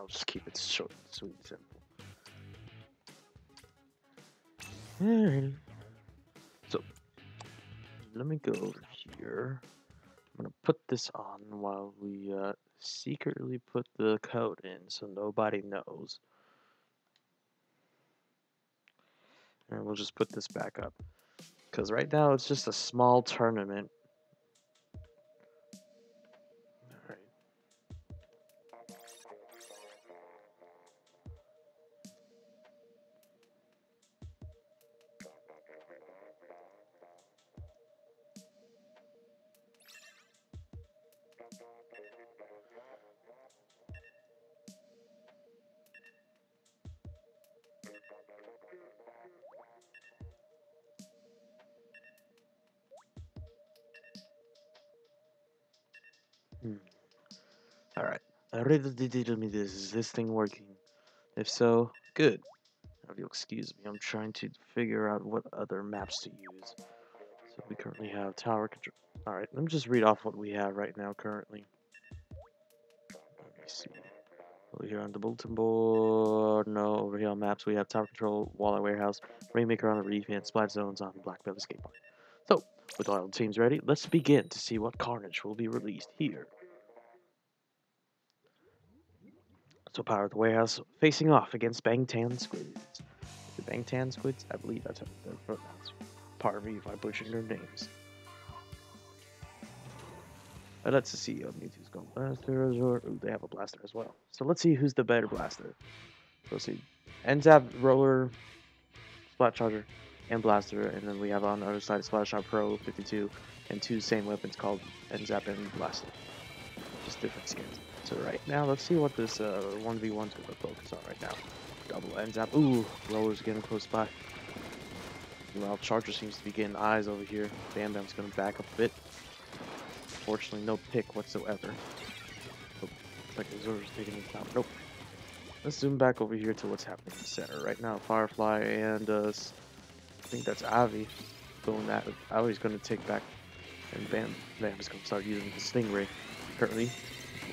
I'll just keep it short, sweet, and simple. Alright. So let me go over here. I'm gonna put this on while we secretly put the code in so nobody knows. And we'll just put this back up. Because right now it's just a small tournament. Alright. Alright. Is this thing working? If so, good. If you'll excuse me, I'm trying to figure out what other maps to use. So we currently have tower control. Alright, let me just read off what we have right now currently. Let me see. Over here on the bulletin board, no, over here on maps we have tower control, walleye warehouse, rainmaker on the reef, and splat zones on black belly skate park. So, with all the teams ready, let's begin to see what carnage will be released here. So power of the warehouse facing off against Bangtan Squids. The Bangtan Squids? I believe that's how they're pronounced. Pardon me if I butchered their names. Let's see. Mewtwo's going blasters, or ooh, they have a blaster as well. So let's see who's the better blaster. Let's see. NZAP, Roller, Splat Charger, and Blaster. And then we have on the other side Splat Shot Pro 52 and two same weapons called NZAP and Blaster. Just different skins. So right now, let's see what this 1v1's going to focus on right now. Double NZAP. Ooh, Roller's getting close by. Well, Charger seems to be getting eyes over here. Bam Bam's going to back up a bit. Fortunately, no pick whatsoever. Oh, looks like Azur's taking his time. Nope. Let's zoom back over here to what's happening in the center. Right now, Firefly and I think that's Avi going at it. Avi's going to take back, and Bam is going to start using the Stingray. Currently,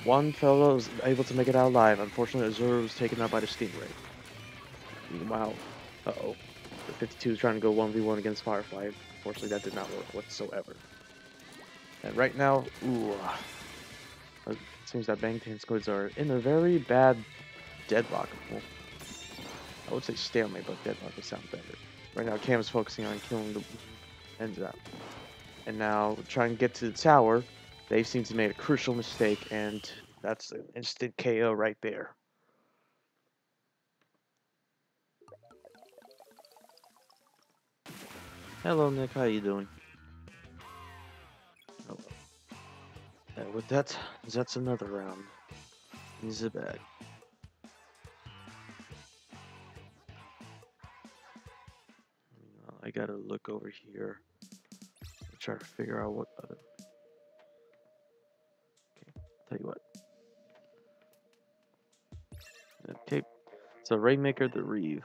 one fellow is able to make it out alive. Unfortunately, Azur was taken out by the Stingray. Meanwhile, uh-oh. The 52 is trying to go 1v1 against Firefly. Unfortunately, that did not work whatsoever. And right now, ooh, it seems that Bangtan Squids are in a very bad deadlock. Well, I would say stalemate, but deadlock would sound better. Right now, Cam is focusing on killing the NZAP. And now, trying to get to the tower, they seem to make a crucial mistake, and that's an instant KO right there. Hello, Nick. How you doing? Hello. And with that, that's another round. He's a bag. I gotta look over here and try to figure out what other. Okay, tell you what. Okay, so Rainmaker the Reeve.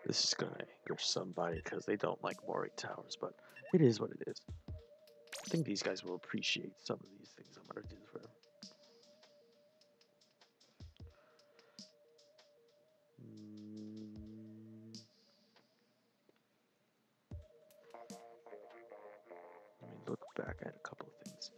This is gonna anger somebody because they don't like Mori Towers, but it is what it is. I think these guys will appreciate some of these things I'm gonna do for them. Let me look back at a couple of things.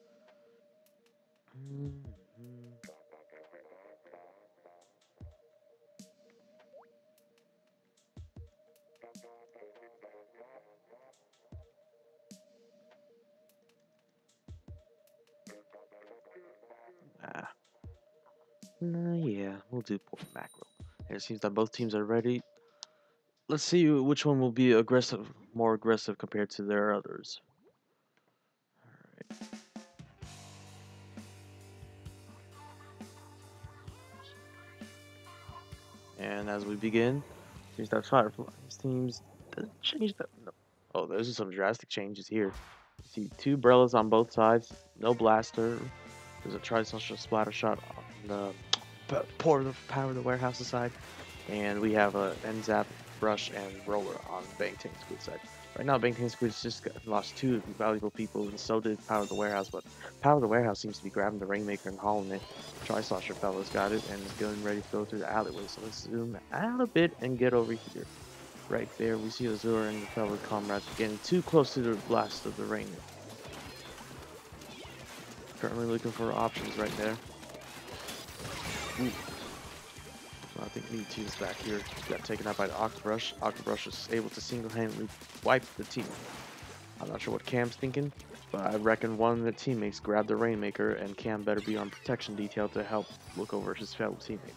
Yeah, we'll do point macro. And it seems that both teams are ready. Let's see which one will be aggressive, more aggressive compared to their others. Alright. And as we begin, seems that Firefly's teams doesn't change that. No. Oh, those are some drastic changes here. You see two Brellas on both sides, no Blaster, There's a tri-social splatter shot on the power of the warehouse side, and we have a NZAP, Rush, and Roller on Bangtan Squid side. Right now, Bangtan Squid's just lost two valuable people, and so did Power of the Warehouse, but Power of the Warehouse seems to be grabbing the Rainmaker and hauling it. Tri-Slosher fella's got it, and is getting ready to go through the alleyway, so let's zoom out a bit and get over here. Right there, we see Azura and the fellow comrades getting too close to the blast of the Rainmaker. Currently looking for options right there. Ooh. I think NNID is back here. Got taken out by the Octobrush. Octobrush was able to single-handedly wipe the team. I'm not sure what Cam's thinking, but I reckon one of the teammates grabbed the Rainmaker, and Cam better be on protection detail to help look over his fellow teammates.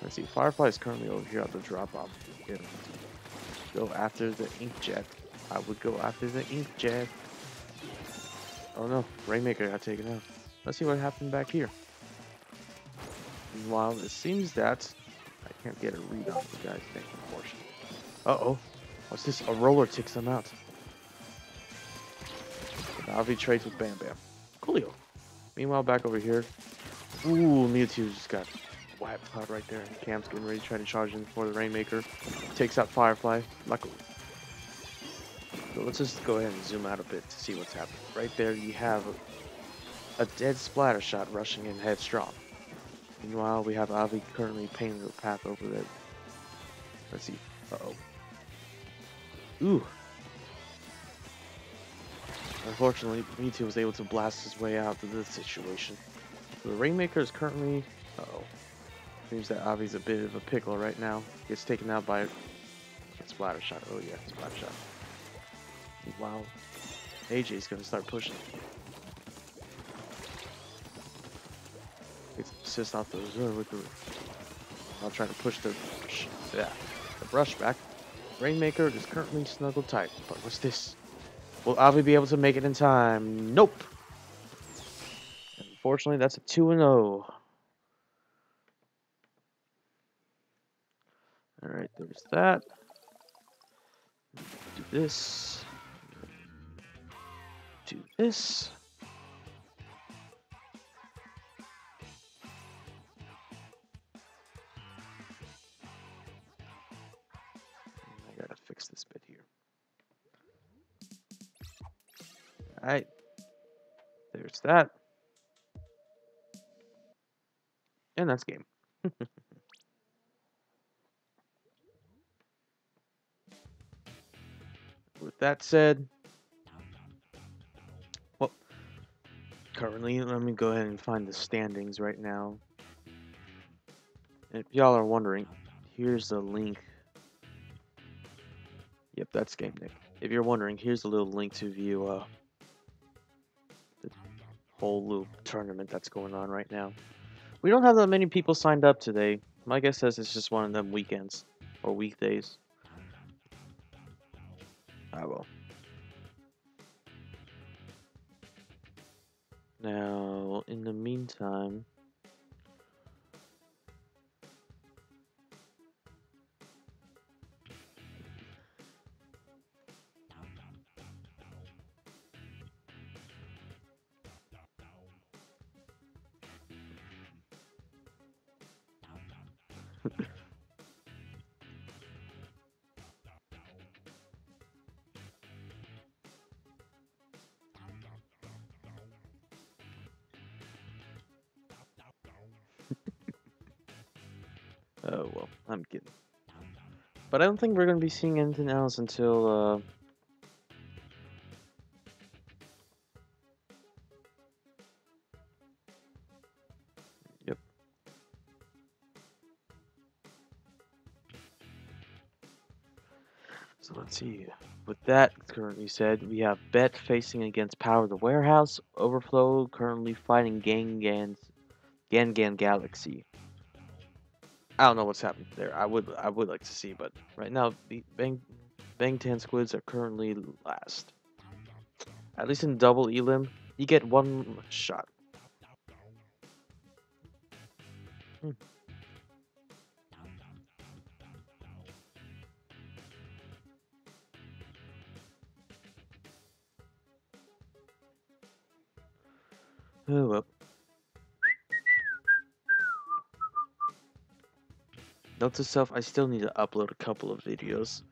Let's see, Firefly is currently over here at the drop-off. Go after the Inkjet. I would go after the Inkjet. Oh no, Rainmaker got taken out. Let's see what happened back here. Meanwhile, it seems that I can't get a read on the guy's thing, unfortunately. Uh-oh. What's this? A Roller takes them out. Navi trades with Bam Bam. Coolio. Meanwhile, back over here. Ooh, Mewtwo just got wiped out right there. Cam's getting ready to try to charge in for the Rainmaker. Takes out Firefly. Luckily. So let's just go ahead and zoom out a bit to see what's happening. Right there, you have a dead splatter shot rushing in headstrong. Meanwhile, we have Avi currently painting the path over there. Let's see. Uh-oh. Ooh. Unfortunately, Mewtwo was able to blast his way out of this situation. So the Rainmaker is currently... Uh-oh. Seems that Avi's a bit of a pickle right now. Gets taken out by a splatter shot. Oh yeah, splatter shot. Wow. AJ's gonna start pushing. Gets assist off the Azure with the... I'll try to push the brush back. Rainmaker is currently snuggled tight. But what's this? Will Avi be able to make it in time? Nope. Unfortunately, that's a 2-0. Alright, there's that. Do this. Do this. I gotta fix this bit here. Alright. There's that. And that's game. With that said, well, currently, let me go ahead and find the standings right now. If y'all are wondering, here's the link. Yep, that's Game Nick. If you're wondering, here's a little link to view the whole little tournament that's going on right now. We don't have that many people signed up today. My guess says it's just one of them weekends or weekdays. I will. Now, in the meantime, oh well, I'm kidding. But I don't think we're gonna be seeing anything else until yep. So let's see. With that currently said, we have Bet facing against Power the Warehouse, Overflow currently fighting Gan Galaxy. I don't know what's happening there. I would like to see, but right now the Bangtan Squids are currently last. At least in double elim, you get one shot. Hmm. Oh well. Note to self, I still need to upload a couple of videos.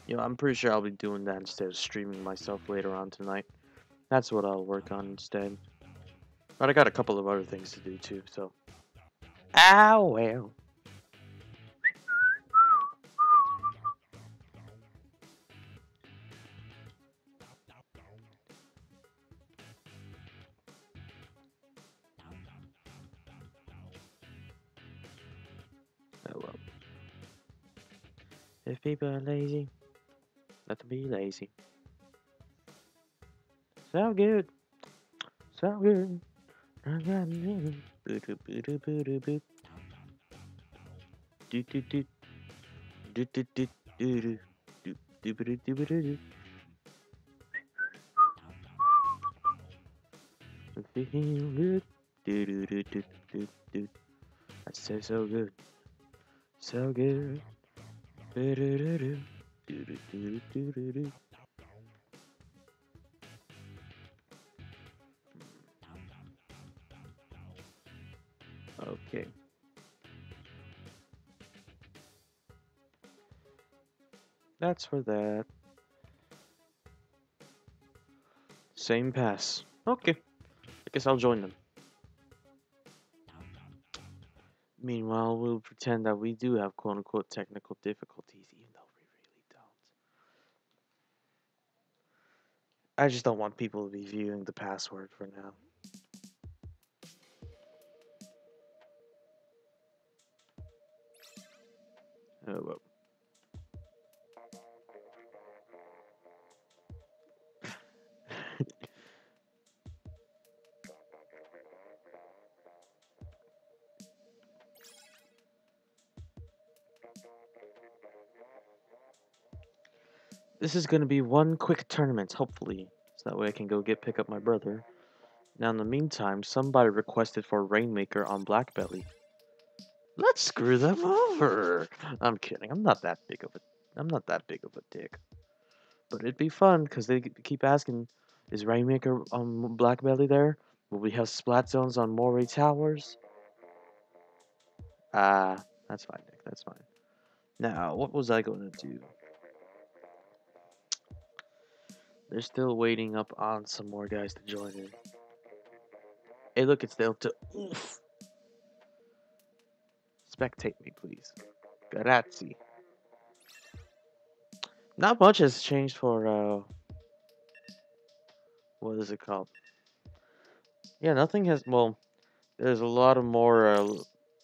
You know, I'm pretty sure I'll be doing that instead of streaming myself later on tonight. That's what I'll work on instead. But I got a couple of other things to do too, so. Ow, well. Oh well. If people are lazy, let them be lazy. So good. So good. Do do do do do do do do do do do do do. Feel good. Do do do do do do. That's so good. So good. Do do do do do do do do do. Okay. That's for that. Same pass. Okay. I guess I'll join them. Meanwhile, we'll pretend that we do have quote-unquote technical difficulties, even though we really don't. I just don't want people to be viewing the password for now. Oh well. This is gonna be one quick tournament, hopefully, so that way I can go pick up my brother. Now, in the meantime, somebody requested for Rainmaker on Black Belly. Let's screw them over. I'm kidding. I'm not that big of a dick. But it'd be fun because they keep asking, "Is Rainmaker on Black Belly there? Will we have splat zones on Moray Towers?" Ah, that's fine, Nick. That's fine. Now, what was I going to do? They're still waiting up on some more guys to join in. Hey, look, it's the Oof. Spectate me, please. Grazie. Not much has changed for, what is it called? Yeah, nothing has, well, there's a lot of more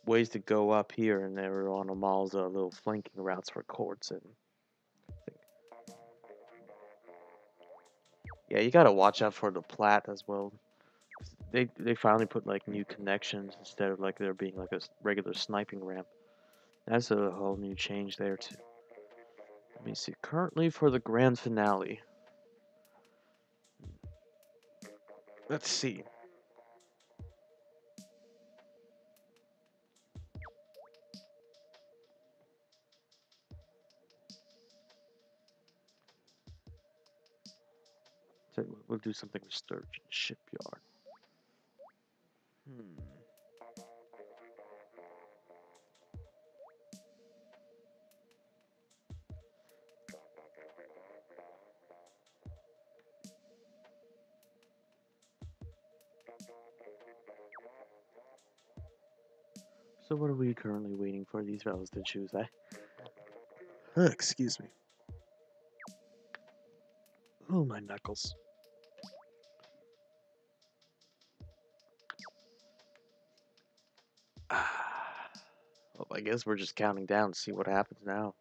ways to go up here, and there on the malls, little flanking routes for courts, and yeah, you gotta watch out for the plat as well. They finally put like new connections instead of like there being like a regular sniping ramp. That's a whole new change there too. Let me see. Currently for the grand finale. Let's see. So we'll do something with Sturgeon Shipyard. So what are we currently waiting for these fellas to choose, eh? Excuse me. Oh, my knuckles. Well, I guess we're just counting down to see what happens now.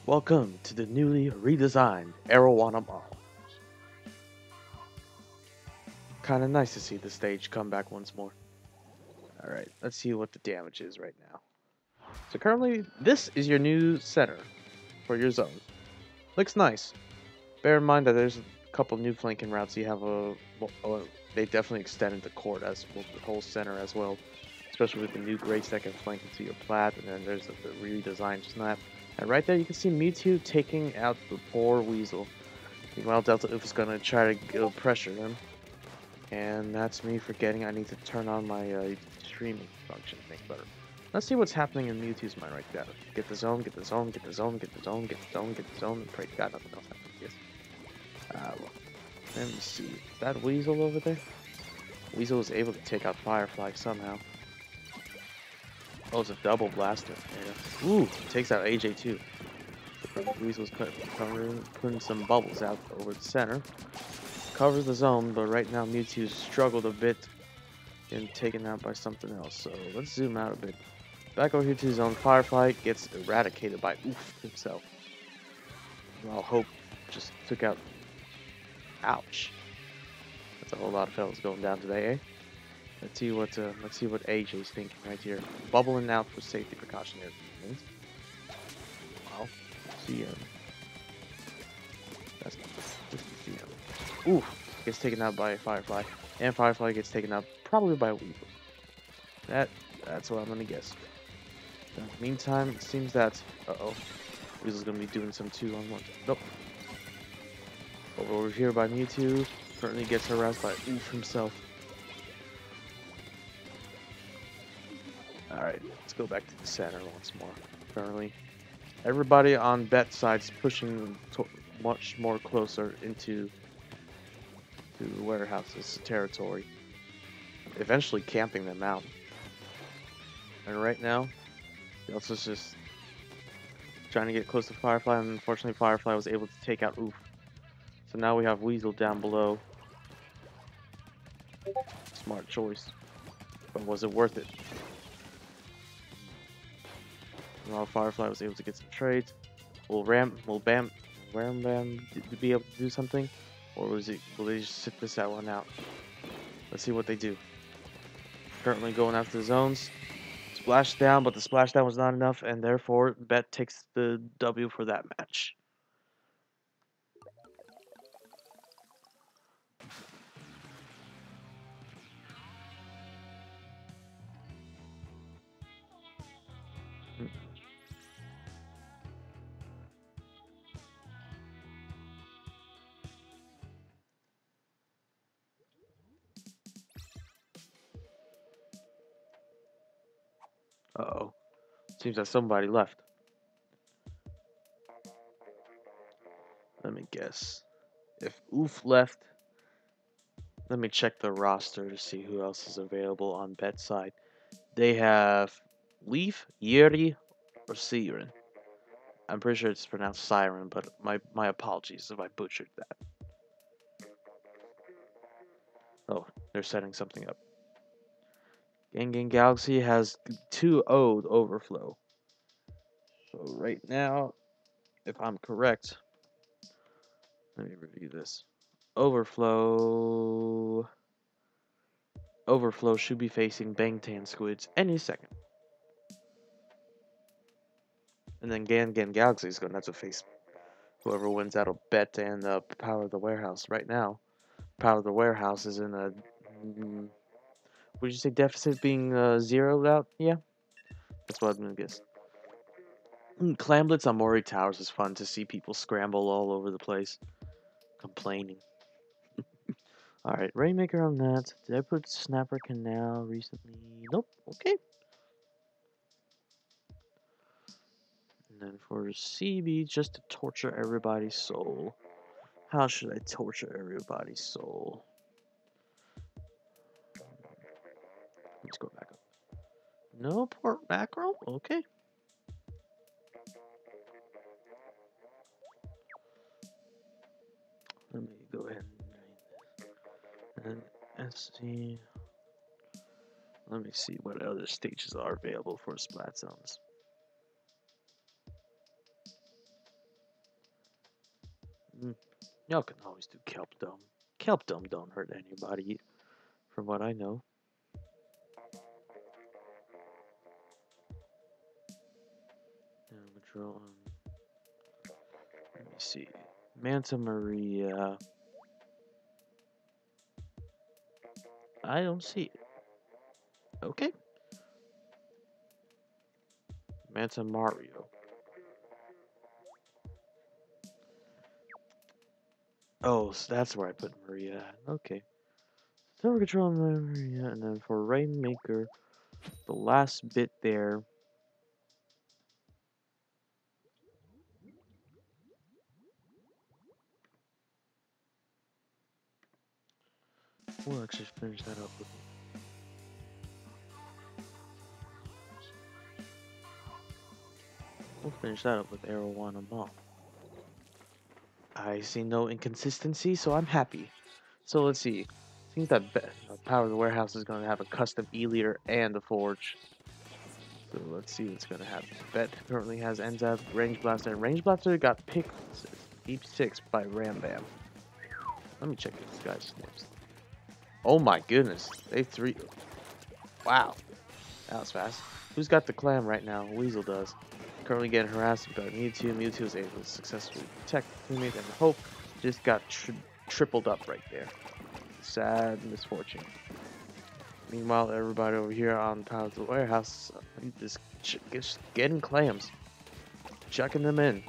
Welcome to the newly redesigned Arowana Mall. Kinda nice to see the stage come back once more. Alright, let's see what the damage is right now. So currently, this is your new center for your zone. Looks nice. Bear in mind that there's a couple new flanking routes. You have they definitely extended the court as well, the whole center as well. Especially with the new grates that can flank into your plat, and then there's the redesigned snap. And right there, you can see Mewtwo taking out the poor Weasel. Meanwhile, Delta Oof is going to try to go pressure him. And that's me forgetting I need to turn on my streaming function to make better. Let's see what's happening in Mewtwo's mind right now. Get the zone, get the zone, get the zone, get the zone, get the zone, get the zone, and pray to God nothing else happens. Yes. Well, let me see. Is that Weasel over there? Weasel was able to take out Firefly somehow. Oh, it's a double blaster. Yeah. Ooh, takes out AJ too. Weasel's putting some bubbles out over the center. Covers the zone, but right now Mewtwo struggled a bit and taken out by something else. So let's zoom out a bit. Back over here to his own. Firefly gets eradicated by Oof himself. While Hope just took out. Ouch. That's a whole lot of fellas going down today, eh? Let's see what AJ's thinking right here. Bubbling out for safety precautionary reasons. Wow. See that's not good. Ooh, gets taken out by Firefly, and Firefly gets taken out probably by Weasel. That's what I'm gonna guess. In the meantime, it seems that Weasel's gonna be doing some 2-on-1. Nope. Over here by Mewtwo, currently gets harassed by Oof himself. Alright, let's go back to the center once more. Currently, everybody on Bet side's pushing much more closer into the warehouse's territory, eventually camping them out. And right now, Delta's just trying to get close to Firefly, and unfortunately Firefly was able to take out Oof. So now we have Weasel down below. Smart choice. But was it worth it? While Firefly was able to get some trades, will Bam be able to do something? Or will they just sit this one out? Let's see what they do. Currently going after the zones. Splashdown, but the splashdown was not enough, and therefore Bet takes the W for that match. Uh-oh. Seems that somebody left. Let me guess. If Oof left, let me check the roster to see who else is available on Bet side. They have Leaf, Yeri, or Siren. I'm pretty sure it's pronounced Siren, but my apologies if I butchered that. Oh, they're setting something up. Gang Galaxy has 2-0'd Overflow. So right now, if I'm correct, let me review this. Overflow should be facing Bangtan Squids any second. And then Gan Galaxy is going to have to face whoever wins out of Bet and Power of the Warehouse. Right now, Power of the Warehouse is in a would you say deficit being zeroed out? Yeah, that's what I'm gonna guess. Clamblitz on Mori Towers is fun to see people scramble all over the place, complaining. Alright, Rainmaker on that. Did I put Snapper Canal recently? Nope, okay. And then for CB, just to torture everybody's soul. How should I torture everybody's soul? Let's go back up. No port mackerel? Okay. Let me go ahead and drain this. And SC. Let me see what other stages are available for splat zones. Y'all can always do Kelp Dome. Kelp Dome don't hurt anybody, from what I know. Let me see. Manta Maria. I don't see it. Okay. Manta Mario. Oh, so that's where I put Maria at. Okay. Tower control Maria, and then for Rainmaker, the last bit there. We'll actually finish that up with. We'll finish that up with Arrow 1 and Bomb. I see no inconsistency, so I'm happy. So let's see. I think that Power of the Warehouse is going to have a custom E-Leader and a Forge. So let's see what's going to happen. Bet currently has NZAP, Range Blaster, and Range Blaster got picked deep 6 by Ram Bam. Let me check this guy's snips. Oh my goodness. They 3. Wow. That was fast. Who's got the clam right now? Weasel does. Currently getting harassed by Mewtwo. Mewtwo was able to successfully protect the teammate, and Hope just got tripled up right there. Sad misfortune. Meanwhile, everybody over here on top of the warehouse just getting clams, chucking them in.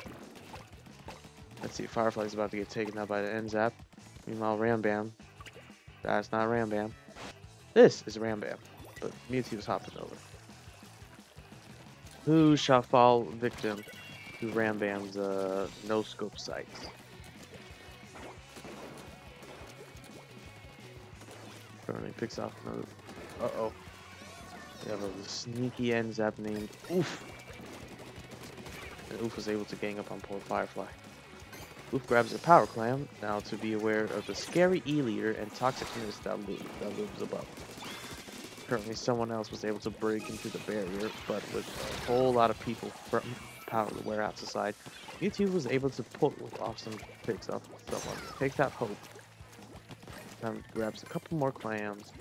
Let's see, Firefly's about to get taken out by the NZAP. Meanwhile, Ram Bam. That's not Ram Bam. This is Ram Bam, but Mewtwo's hopping over. Who shall fall victim to Ram Bam's no-scope sights? Currently picks off another. Uh-oh. We have a sneaky NZAP named Oof. And Oof was able to gang up on poor Firefly. Oof grabs a Power Clam, now to be aware of the scary E-Leader and Toxicness that looms above. Currently, someone else was able to break into the barrier, but with a whole lot of people from Power of the Warehouse aside, Mewtwo was able to pull off some picks off someone. Takes out Hope. Grabs a couple more clams,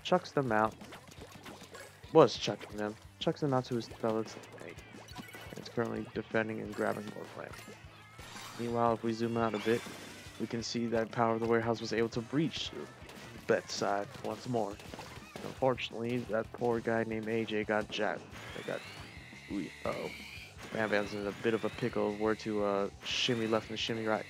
chucks them out. Was chucking them. Chucks them out to his fellas. It's currently defending and grabbing more clams. Meanwhile, if we zoom out a bit, we can see that Power of the Warehouse was able to breach Bet's side once more. Unfortunately, that poor guy named AJ got jacked. Uh-oh. Ram Bam's in a bit of a pickle where to shimmy left and shimmy right.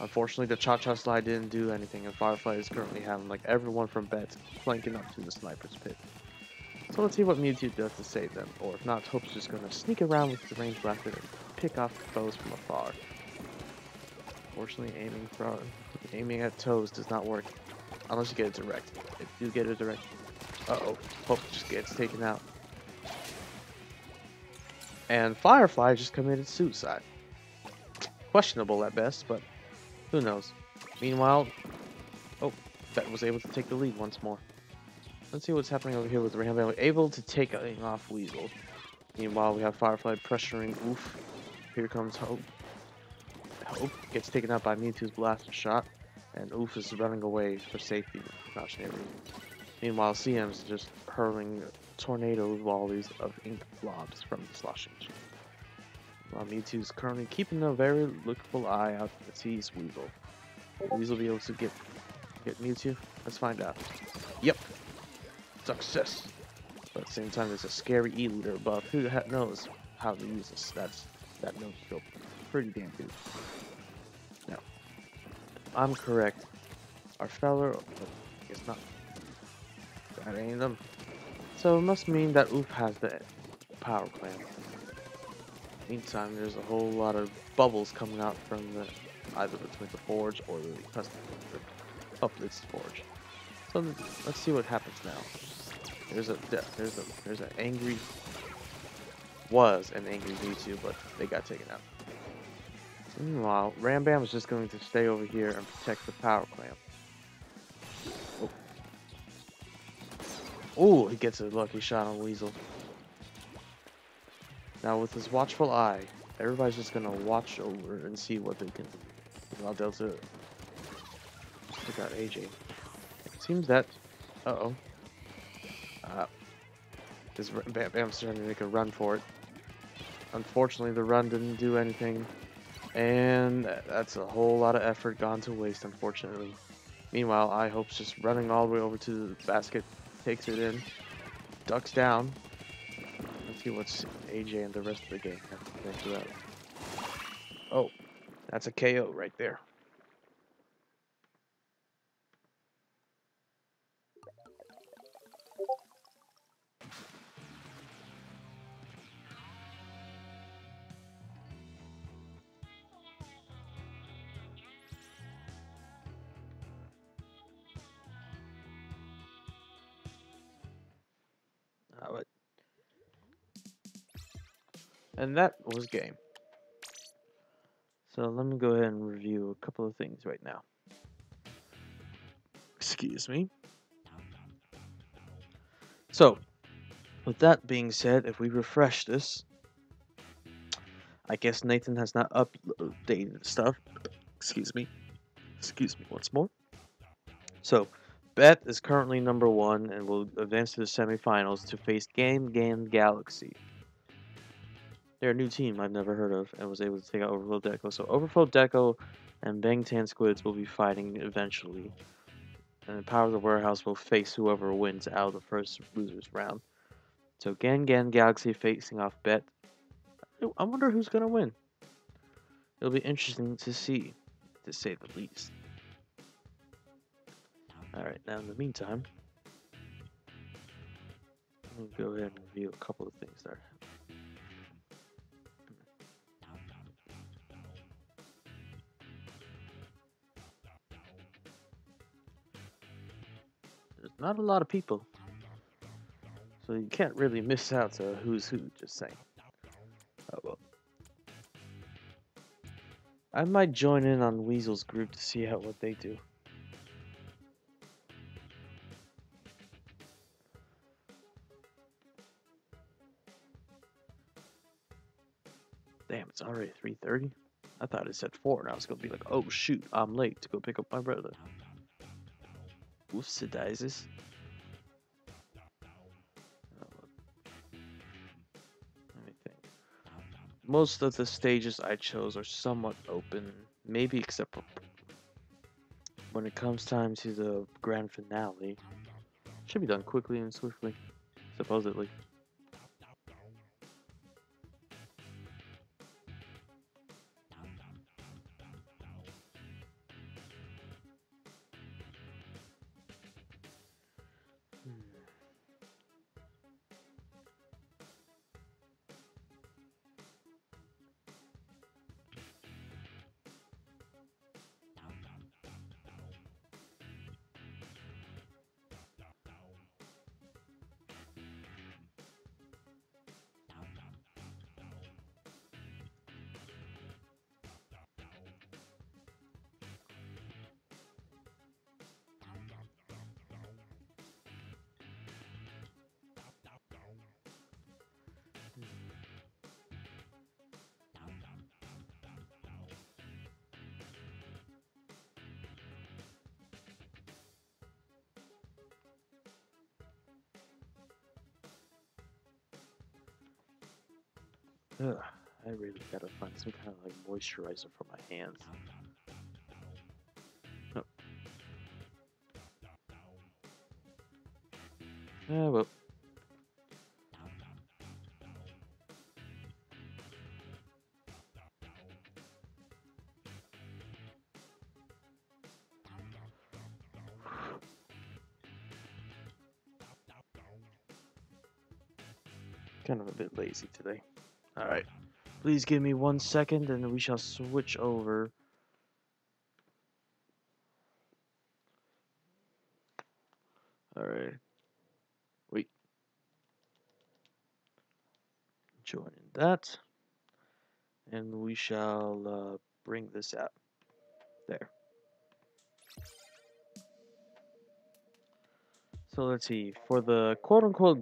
Unfortunately, the Cha-Cha Slide didn't do anything, and Firefly is currently having like everyone from Bet flanking up to the Sniper's Pit. So let's see what Mewtwo does to save them, or if not, Hope's just gonna sneak around with the Range Blaster and pick off foes from afar. Unfortunately, aiming at toes does not work. Unless you get it direct. If you get it direct. Uh-oh. Hope just gets taken out. And Firefly just committed suicide. Questionable at best, but who knows. Meanwhile, oh, Bet was able to take the lead once more. Let's see what's happening over here with Ram Bam. Able to take off Weasel. Meanwhile, we have Firefly pressuring Oof. Here comes Hope. Hope gets taken out by Mewtwo's blaster shot. And Oof is running away for safety. Meanwhile, CM's just hurling tornado volleys of ink blobs from the sloshing machine. While Mewtwo's currently keeping a very lookful eye out to tease Weasel. Will Weasel be able to get Mewtwo? Let's find out. Yep. Success. But at the same time, there's a scary E-Leader above. Who knows how to use this? That no scope. Pretty damn good. Now, I'm correct. Our fella, I guess not. That ain't them. So it must mean that Oof has the Power Clam. Meantime, there's a whole lot of bubbles coming out from either between the Forge or the custom. Oh, it's the Forge. So let's see what happens now. There's an angry Mewtwo, but they got taken out. Meanwhile, Ram Bam is just going to stay over here and protect the Power Clam. Oh, he gets a lucky shot on Weasel. Now with his watchful eye, everybody's just gonna watch over and see what they can do. Meanwhile, Delta took out AJ. It seems that this Bam's trying to make a run for it. Unfortunately, the run didn't do anything. And that's a whole lot of effort gone to waste, unfortunately. Meanwhile, I-Hope's just running all the way over to the basket, takes it in, ducks down. Let's see what's AJ and the rest of the game have to think about. Oh, That's a KO right there. But and that was game. So let me go ahead and review a couple of things right now. Excuse me. So, with that being said, if we refresh this, I guess Nathan has not updated stuff. Excuse me. Excuse me once more. So, Bet is currently number 1 and will advance to the semifinals to face Game Galaxy. They're a new team I've never heard of and was able to take out Overflow Deco. So, Overflow Deco and Bang Tan Squids will be fighting eventually. And Power of the Warehouse will face whoever wins out of the first losers round. So, Gan Galaxy facing off Bet. I wonder who's going to win. It'll be interesting to see, to say the least. Alright, now in the meantime, let me go ahead and review a couple of things there. There's not a lot of people, so you can't really miss out to who's who, just saying. Oh well. I might join in on Weasel's group to see what they do. Damn, it's already 3:30? I thought it said 4, and I was gonna be like, oh shoot, I'm late to go pick up my brother. Oofsidizes. Let me think. Most of the stages I chose are somewhat open, maybe except for when it comes time to the grand finale. Should be done quickly and swiftly, supposedly. Ugh, I really gotta find some kind of like moisturizer for my hands. Oh. Yeah, well. Kind of a bit lazy today. Alright. Please give me 1 second and we shall switch over. Alright. Wait. Join that. And we shall bring this out. There. So let's see. For the quote-unquote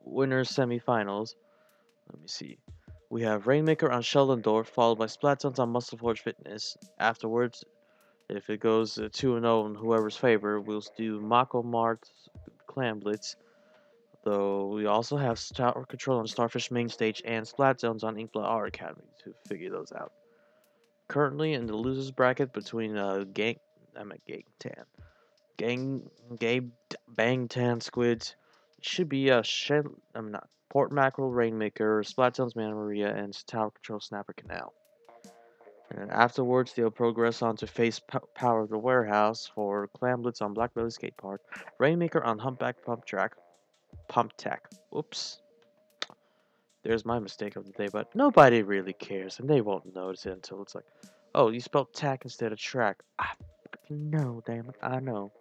winners semifinals, let me see. We have Rainmaker on Sheldon followed by Splatoons on Muscle Forge Fitness. Afterwards, if it goes 2-0 in whoever's favor, we'll do Mako Mart's Clan Blitz. Though we also have Tower Control on Starfish Main Stage and Splatzones on Inkblot R Academy to figure those out. Currently in the losers bracket between Gang Bang Tan Squids should be not Port Mackerel Rainmaker, Splatzones Mana Maria, and Tower Control Snapper Canal. And afterwards, they'll progress on to face Power of the Warehouse for Clam Blitz on Black Belly Skate Park, Rainmaker on Humpback Pump Tech. Oops. There's my mistake of the day, but nobody really cares, and they won't notice it until it's like, oh, you spelled tack instead of track. I know, damn it, I know.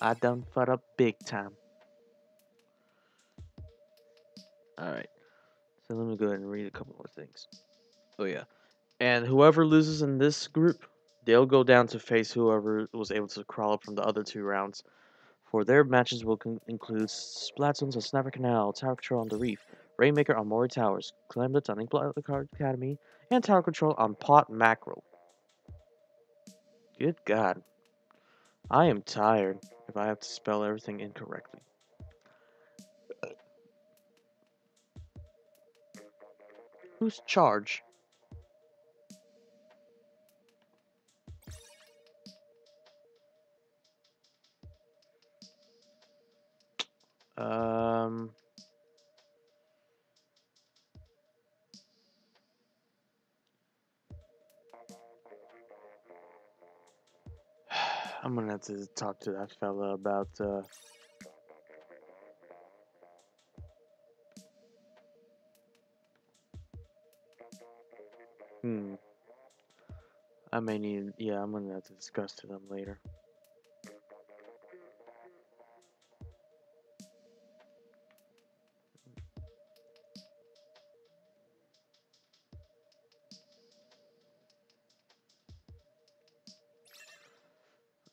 I done fucked up big time. Alright, so let me go ahead and read a couple more things. Oh, yeah. And whoever loses in this group, they'll go down to face whoever was able to crawl up from the other 2 rounds. For their matches will include Splatoons on Snapper Canal, Tower Control on the Reef, Rainmaker on Mori Towers, Clamblitz on Inkblot Card Academy, and Tower Control on Pot Mackerel. Good God. I am tired if I have to spell everything incorrectly. Who's Charge? I'm gonna have to talk to that fella about, I may need, yeah, I'm gonna have to discuss to them later.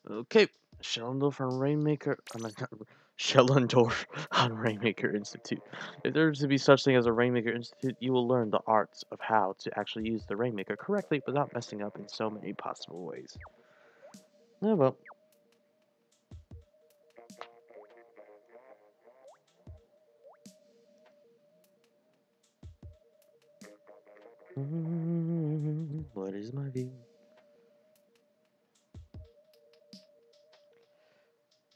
Okay, Schellendorf on Rainmaker. Schellendorf on Rainmaker Institute. If there is to be such thing as a Rainmaker Institute, you will learn the arts of how to actually use the Rainmaker correctly without messing up in so many possible ways. Yeah, well. What is my view?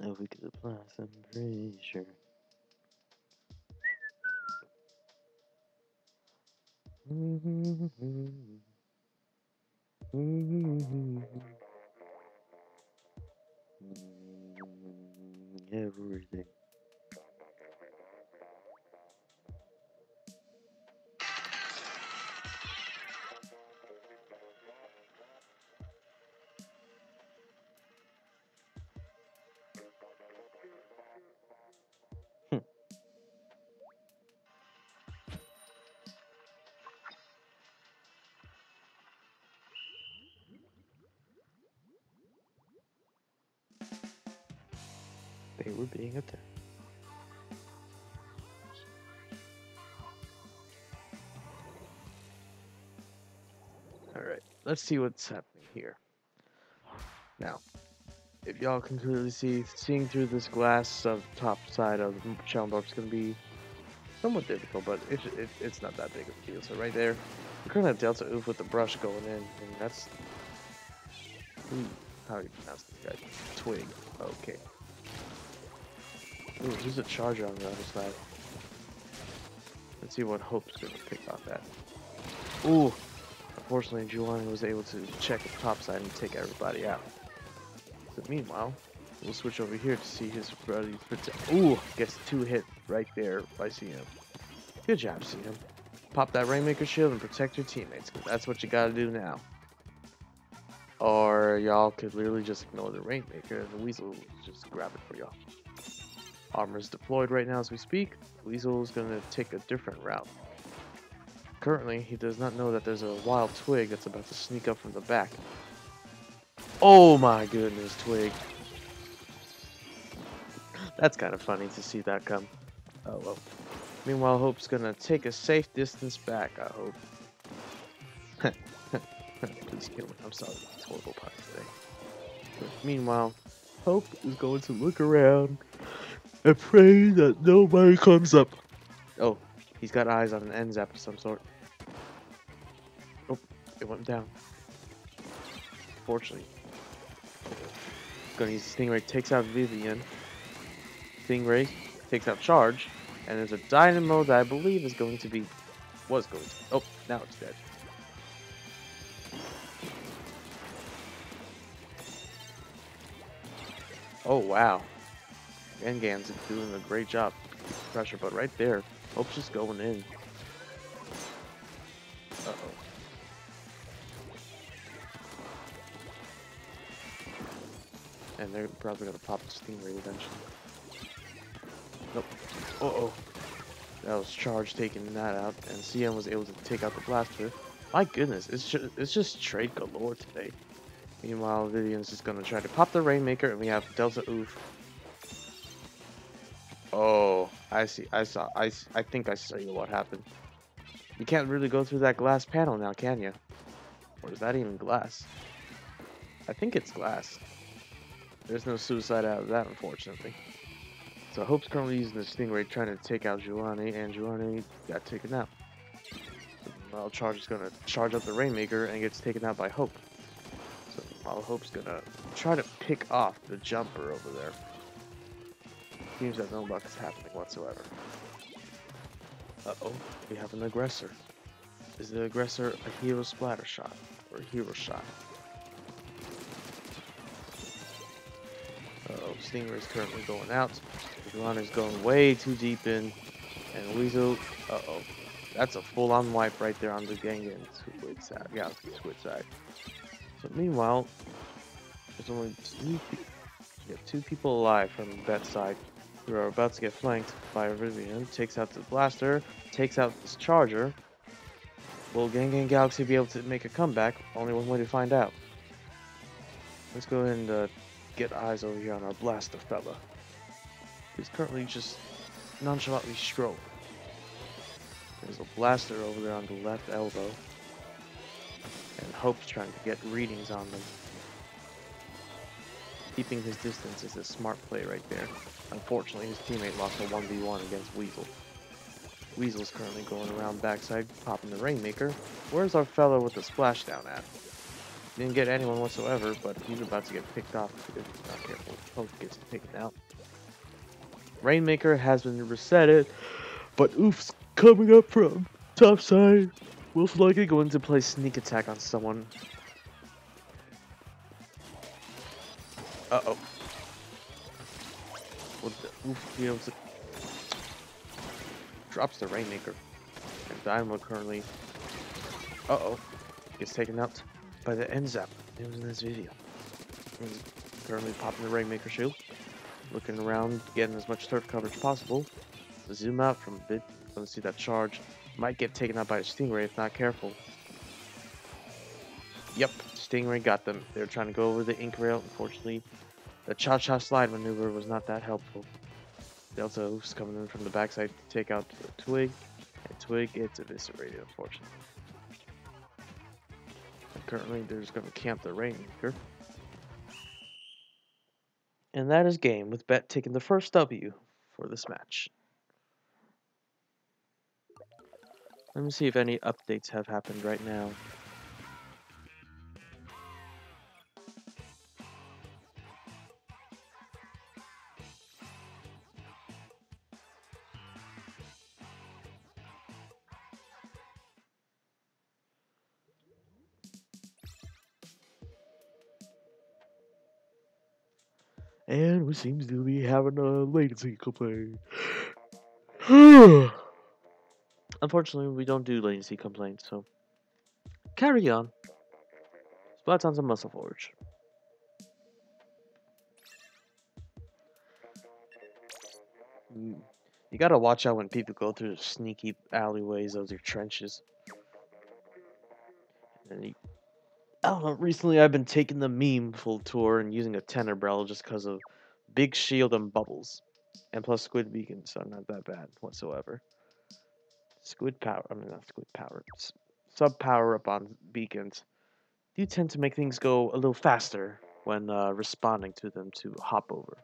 If we could apply some pressure. Everything. They were being attacked. Alright, let's see what's happening here. Now, if y'all can clearly see, seeing through this glass of top side of Schellendorf's going to be somewhat difficult, but it's not that big of a deal. So right there, we're going to have Delta Oof with the brush going in, and that's... how do you pronounce this guy? Twig. Okay. Ooh, there's a charger on the other side. Let's see what Hope's going to pick off that. Ooh! Unfortunately, Giovanni was able to check the top side and take everybody out. So meanwhile, we'll switch over here to see his buddy. Ooh! Gets 2 hit right there by CM. Good job, CM. Pop that Rainmaker shield and protect your teammates, because that's what you gotta do now. Or y'all could literally just ignore the Rainmaker and the Weasel will just grab it for y'all. Armor is deployed right now as we speak. Weasel is gonna take a different route. Currently, he does not know that there's a wild Twig that's about to sneak up from the back. Oh my goodness, Twig. That's kind of funny to see that come. Oh well. Meanwhile, Hope's gonna take a safe distance back, I hope. Please kill me. I'm sorry. It's horrible pun today. But meanwhile, Hope is going to look around and pray that nobody comes up. Oh, he's got eyes on an end zap of some sort. Oh, it went down. Fortunately. Gonna use the Stingray, takes out Vivian. Stingray takes out Charge. And there's a Dynamo that I believe is going to be... was going to... oh, now it's dead. Oh wow, Gangan's doing a great job. Pressure, but right there, Hope's just going in. Uh oh. And they're probably gonna pop the Stingray eventually. Nope. Uh oh. That was Charge taking that out, and CM was able to take out the Blaster. My goodness, it's just trade galore today. Meanwhile, Vivian's just gonna try to pop the Rainmaker, and we have Delta Oof. Oh, I see. I think I saw you what happened. You can't really go through that glass panel now, can you? Or is that even glass? I think it's glass. There's no suicide out of that, unfortunately. So Hope's currently using the Stingray trying to take out Juani, and Juani got taken out. So meanwhile, Charge is gonna charge up the Rainmaker and gets taken out by Hope. So meanwhile, Hope's gonna try to pick off the jumper over there. Seems that no luck is happening whatsoever. Uh-oh, we have an aggressor. Is the aggressor a hero splatter shot or a hero shot? Uh-oh, Stingray's currently going out. Juani's going way too deep in. And Weasel, uh-oh. That's a full-on wipe right there on the Gangan Squid side. Yeah, Squid side. So meanwhile, there's only two people alive from that side who are about to get flanked by Vivian. Takes out the Blaster, takes out this Charger. Will Gangan Galaxy be able to make a comeback? Only one way to find out. Let's go ahead and get eyes over here on our Blaster fella. He's currently just nonchalantly strolling. There's a Blaster over there on the left elbow. And Hope's trying to get readings on them. Keeping his distance is a smart play right there. Unfortunately, his teammate lost a 1v1 against Weasel. Weasel's currently going around backside, popping the Rainmaker. Where's our fellow with the splashdown at? Didn't get anyone whatsoever, but he's about to get picked off if he's not careful. Hope gets taken out. Rainmaker has been resetted, but Oof's coming up from top side. Most likely going to play sneak attack on someone. Uh-oh. Will the Oof be able to... Drops the Rainmaker. And Dynamo currently... Uh-oh. Gets taken out by the NZAP. It was in this video. He's currently popping the Rainmaker shield. Looking around, getting as much turf coverage as possible. Zoom out from a bit. Gonna see that Charge. Might get taken out by a Stingray if not careful. Yep, Stingray got them. They were trying to go over the ink rail. Unfortunately, the cha-cha slide maneuver was not that helpful. Delta Oof's coming in from the backside to take out the Twig. And Twig gets eviscerated, unfortunately. And currently, they're just going to camp the Rainmaker. And that is game, with Bet taking the first W for this match. Let me see if any updates have happened right now. And we seem to be having a latency complaint. Unfortunately, we don't do latency complaints, so carry on. Splatoon's a muscle forge. You gotta watch out when people go through the sneaky alleyways of their trenches. And I don't know, recently I've been taking the meme full tour and using a Tenebrel just because of big shield and bubbles. And plus squid beacons are not that bad whatsoever. Squid power, I mean not squid power, sub power up on beacons do tend to make things go a little faster when responding to them to hop over.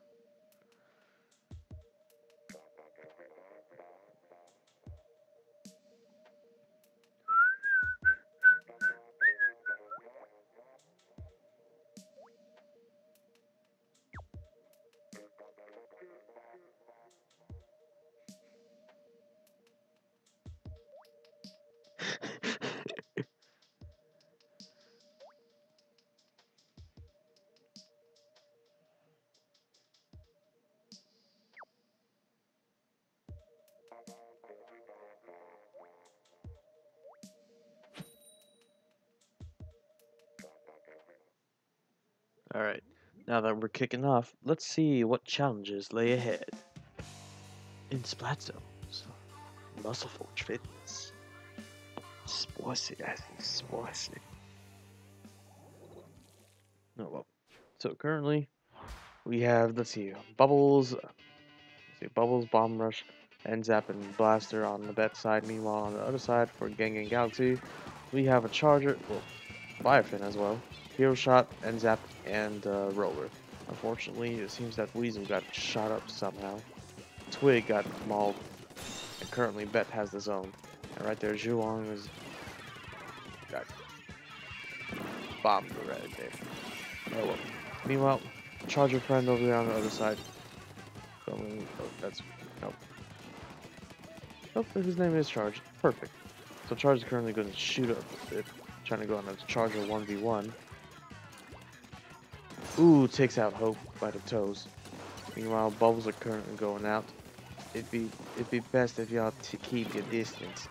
Alright, now that we're kicking off, let's see what challenges lay ahead. In Splatoon, Muscle Forge Fitness. Spicy, I think spicy. Oh well. So currently, we have, let's see, Bubbles, Bomb Rush, N-Zap, and Blaster on the bet side. Meanwhile, on the other side, for Gang and Galaxy, we have a Charger, well, Firefin as well, Hero Shot, N-Zap, and Roller. Unfortunately, it seems that Weasel got shot up somehow. Twig got mauled, and currently Bet has the zone. And right there, Zhuang is got bombed right there. Oh well. Meanwhile, Charger friend over there on the other side. Going, oh, that's nope. Nope, his name is Charge. Perfect. So Charge is currently going to shoot up a bit, trying to go on a Charger 1v1. Ooh, takes out Hope by the toes. Meanwhile, Bubbles are currently going out. It'd be best if y'all keep your distance.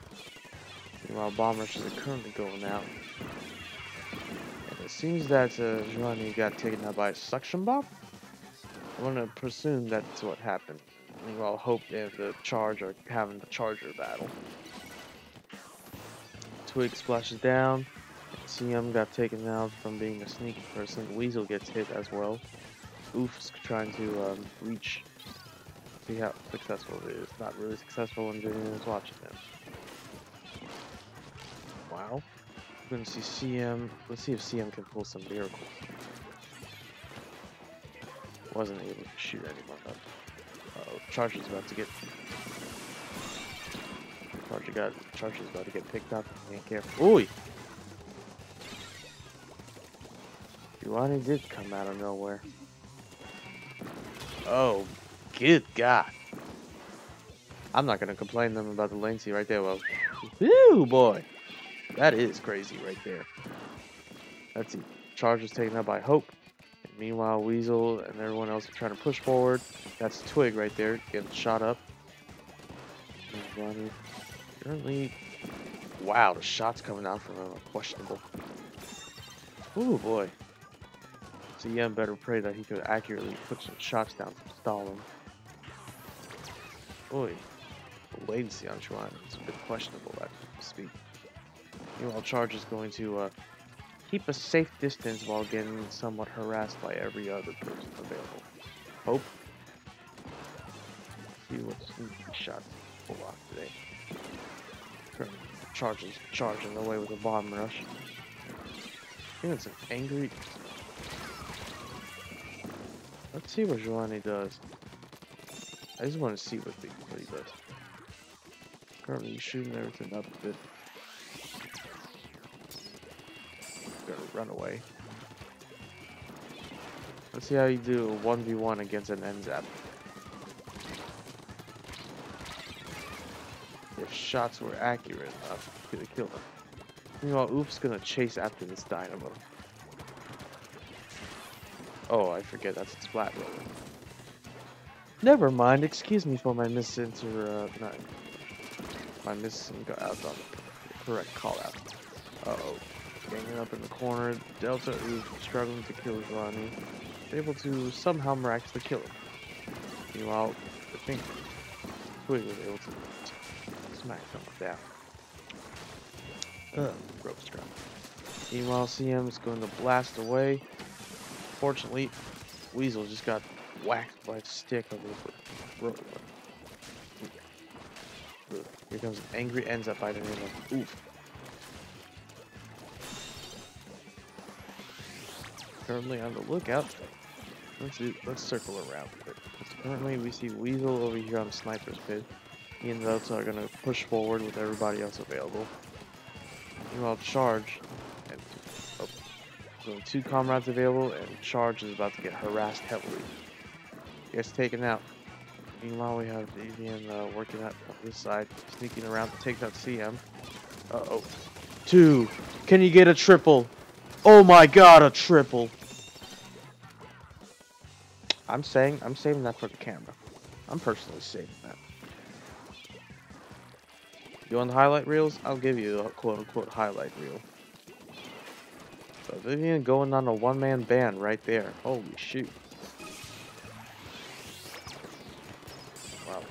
Meanwhile, Bomb Rushes are currently going out. And it seems that Giovanni got taken out by a suction bomb. I'm gonna presume that's what happened. Meanwhile, Hope and the Charge are having the Charger battle. Twig splashes down. CM got taken out from being a sneaky person. Weasel gets hit as well. Oof's trying to reach. See how successful it is. Not really successful when Julian watching them. Wow. We're gonna see CM. Let's see if CM can pull some miracles. Wasn't able to shoot anyone up. Uh-oh, Charger's about to get. Charger's about to get picked up. Ain't careful. Ooh! Giovanni did come out of nowhere. Oh, good God. I'm not gonna complain to them about the latency right there. Well, whew, boy. That is crazy right there. Let's see. Charger's taken out by Hope. And meanwhile, Weasel and everyone else are trying to push forward. That's Twig right there, getting shot up. Giovanni currently. Wow, the shots coming out from him are questionable. Ooh, boy. CM better pray that he could accurately put some shots down to stall him. Boy, the latency on Chuan is a bit questionable at speed. Meanwhile, Charge is going to keep a safe distance while getting somewhat harassed by every other person available. Hope. See what sneaky shots pull off today. Charge is charging away with a bomb rush. I think it's an angry. Let's see what Giovanni does. I just want to see what he does. Currently he's shooting everything up a bit. Gonna run away. Let's see how you do a 1v1 against an N-Zap. If shots were accurate enough, he could have killed him. Meanwhile, Oof's gonna chase after this Dynamo. Oh, I forget, that's a Splat Roller. Never mind, excuse me for my my missing out on the correct call out. Uh-oh. Ganging up in the corner, Delta Oof struggling to kill Giovanni. Able to somehow miraculously kill him. Meanwhile, I think Twig was able to smack someone down. Rope scrap. Meanwhile, CM is going to blast away. Fortunately, Weasel just got whacked by a stick of the rope. Here comes an angry N-Zap by the name of Oof. Currently on the lookout. Let's circle around a bit. Currently we see Weasel over here on the sniper's pit. He and Delta are gonna push forward with everybody else available. Meanwhile, Charge and so 2 comrades available, and Charge is about to get harassed heavily. He gets taken out. Meanwhile, we have Vivian working out on this side, sneaking around to take out CM. Uh-oh. 2. Can you get a triple? Oh my God, a triple! I'm saving that for the camera. I'm personally saving that. You want the highlight reels? I'll give you a quote-unquote highlight reel. Vivian going on a one-man band right there. Holy shoot. Wow.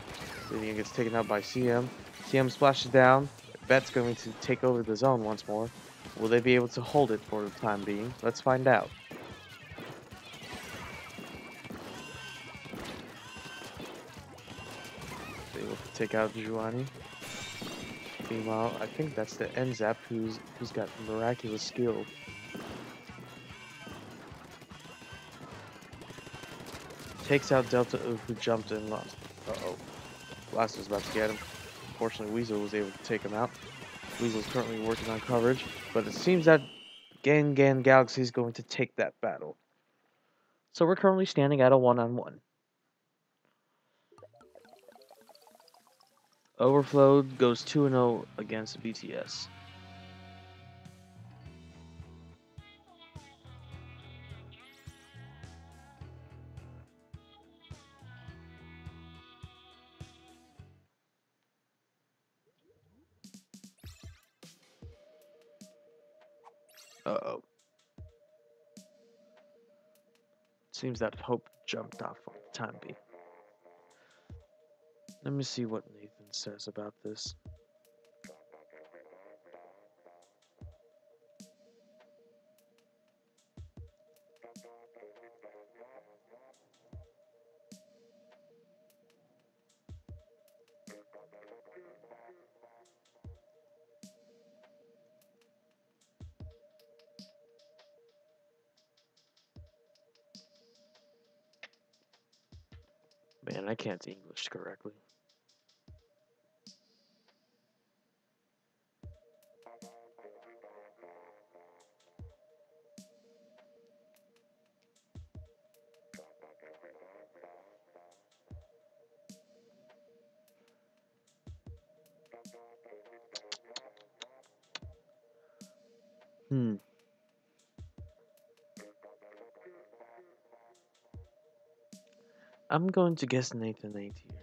Vivian gets taken out by CM. CM splashes down. Bet's going to take over the zone once more. Will they be able to hold it for the time being? Let's find out. They're able to take out Juani. Meanwhile, I think that's the NZAP who's got miraculous skill. Takes out Delta who jumped and lost. Uh-oh. Blaster's about to get him. Fortunately, Weasel was able to take him out. Weasel's currently working on coverage, but it seems that Gan Galaxy is going to take that battle. So we're currently standing at a one-on-one. Overflow goes 2-0 against BTS. Uh-oh. Seems that Hope jumped off for the time being. Let me see what Nathan says about this. Man, I can't English correctly. I'm going to guess Nathan 8 here.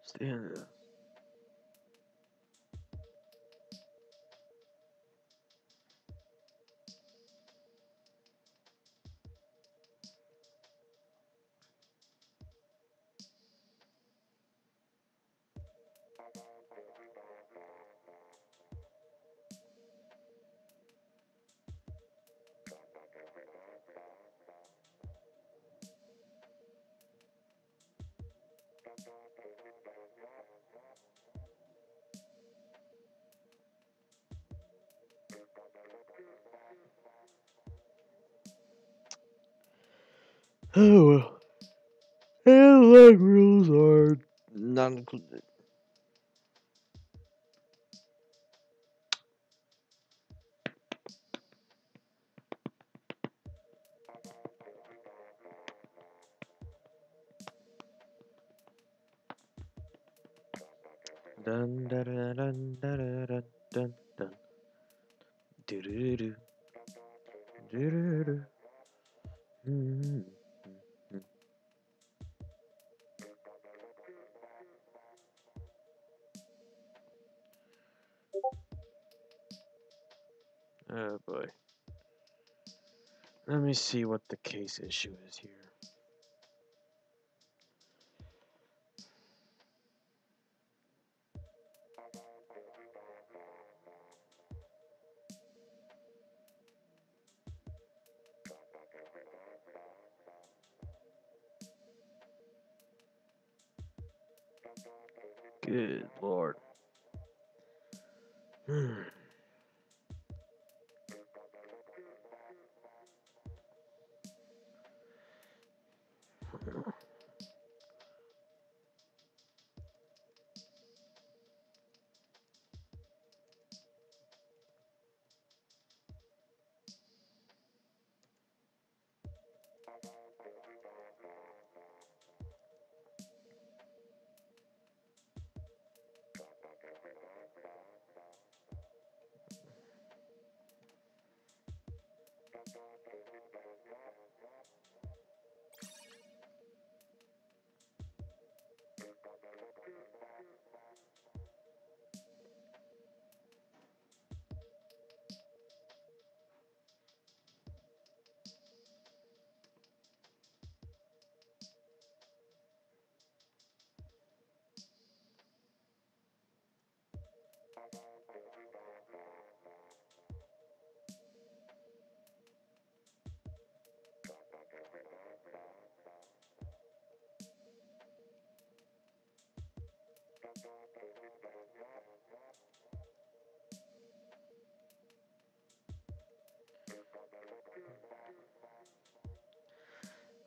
Stand up. Oh well. And leg rules are not included. Dun dun dun dun dun dun dun dun. Do do do do do do. Mm-hmm. Oh boy. Let me see what the case issue is here. Good lord.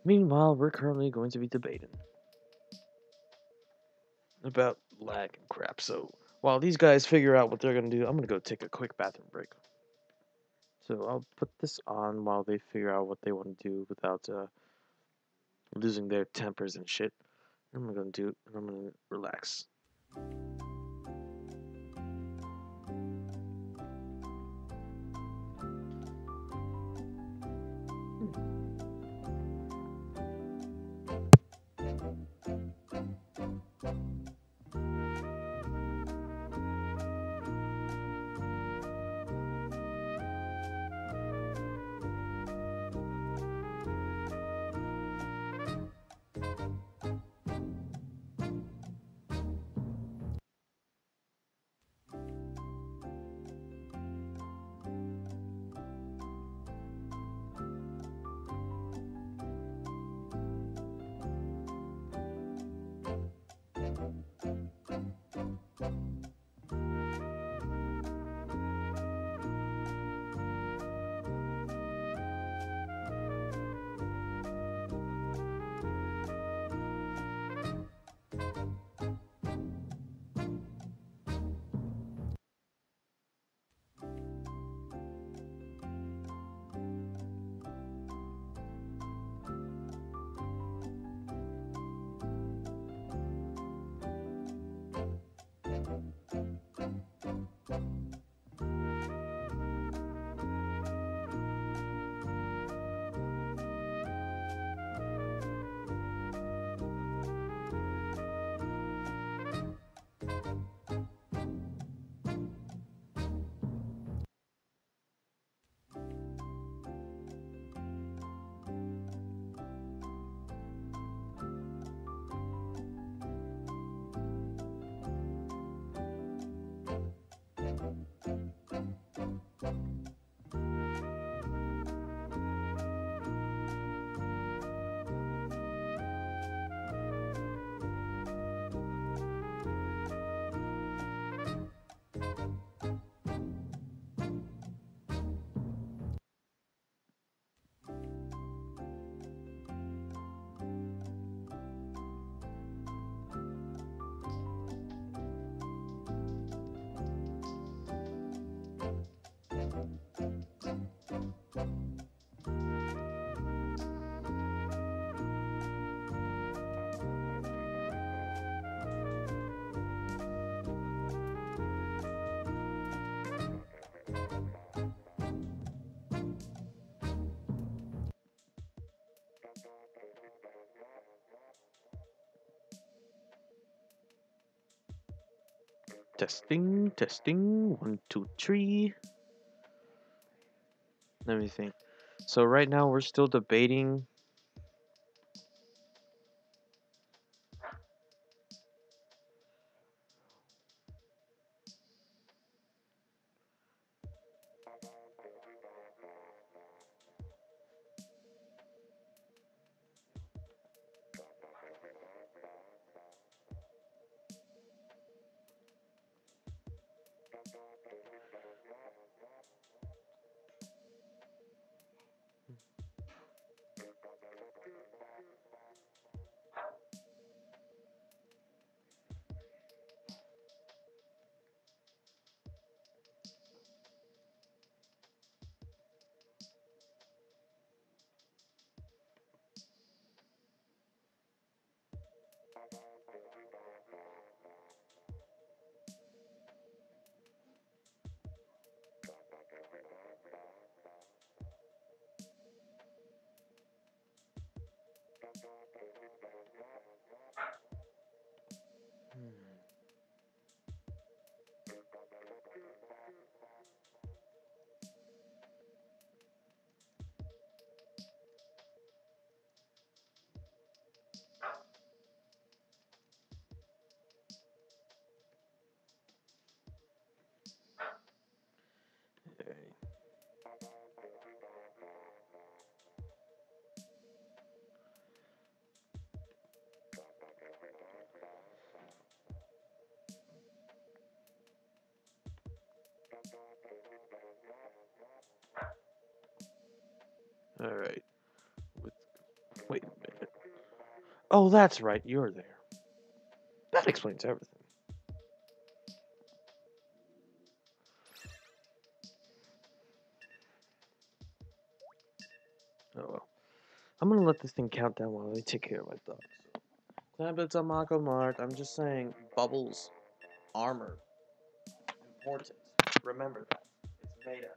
Meanwhile, we're currently going to be debating about lag and crap. So while these guys figure out what they're gonna do, I'm gonna go take a quick bathroom break. So I'll put this on while they figure out what they want to do without losing their tempers and shit. I'm gonna do it, and I'm gonna relax. Testing, testing. 1, 2, 3. Let me think. So right now we're still debating. All right. Wait. Oh, that's right, you're there. That explains everything. Oh well. I'm gonna let this thing count down while they take care of my dogs. Tablets on Mako Mart. I'm just saying, bubbles, armor, important. Remember that. It's made up.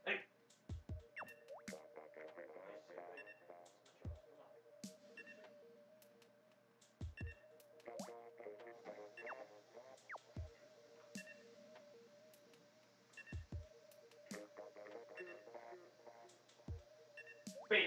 Hey. Bam.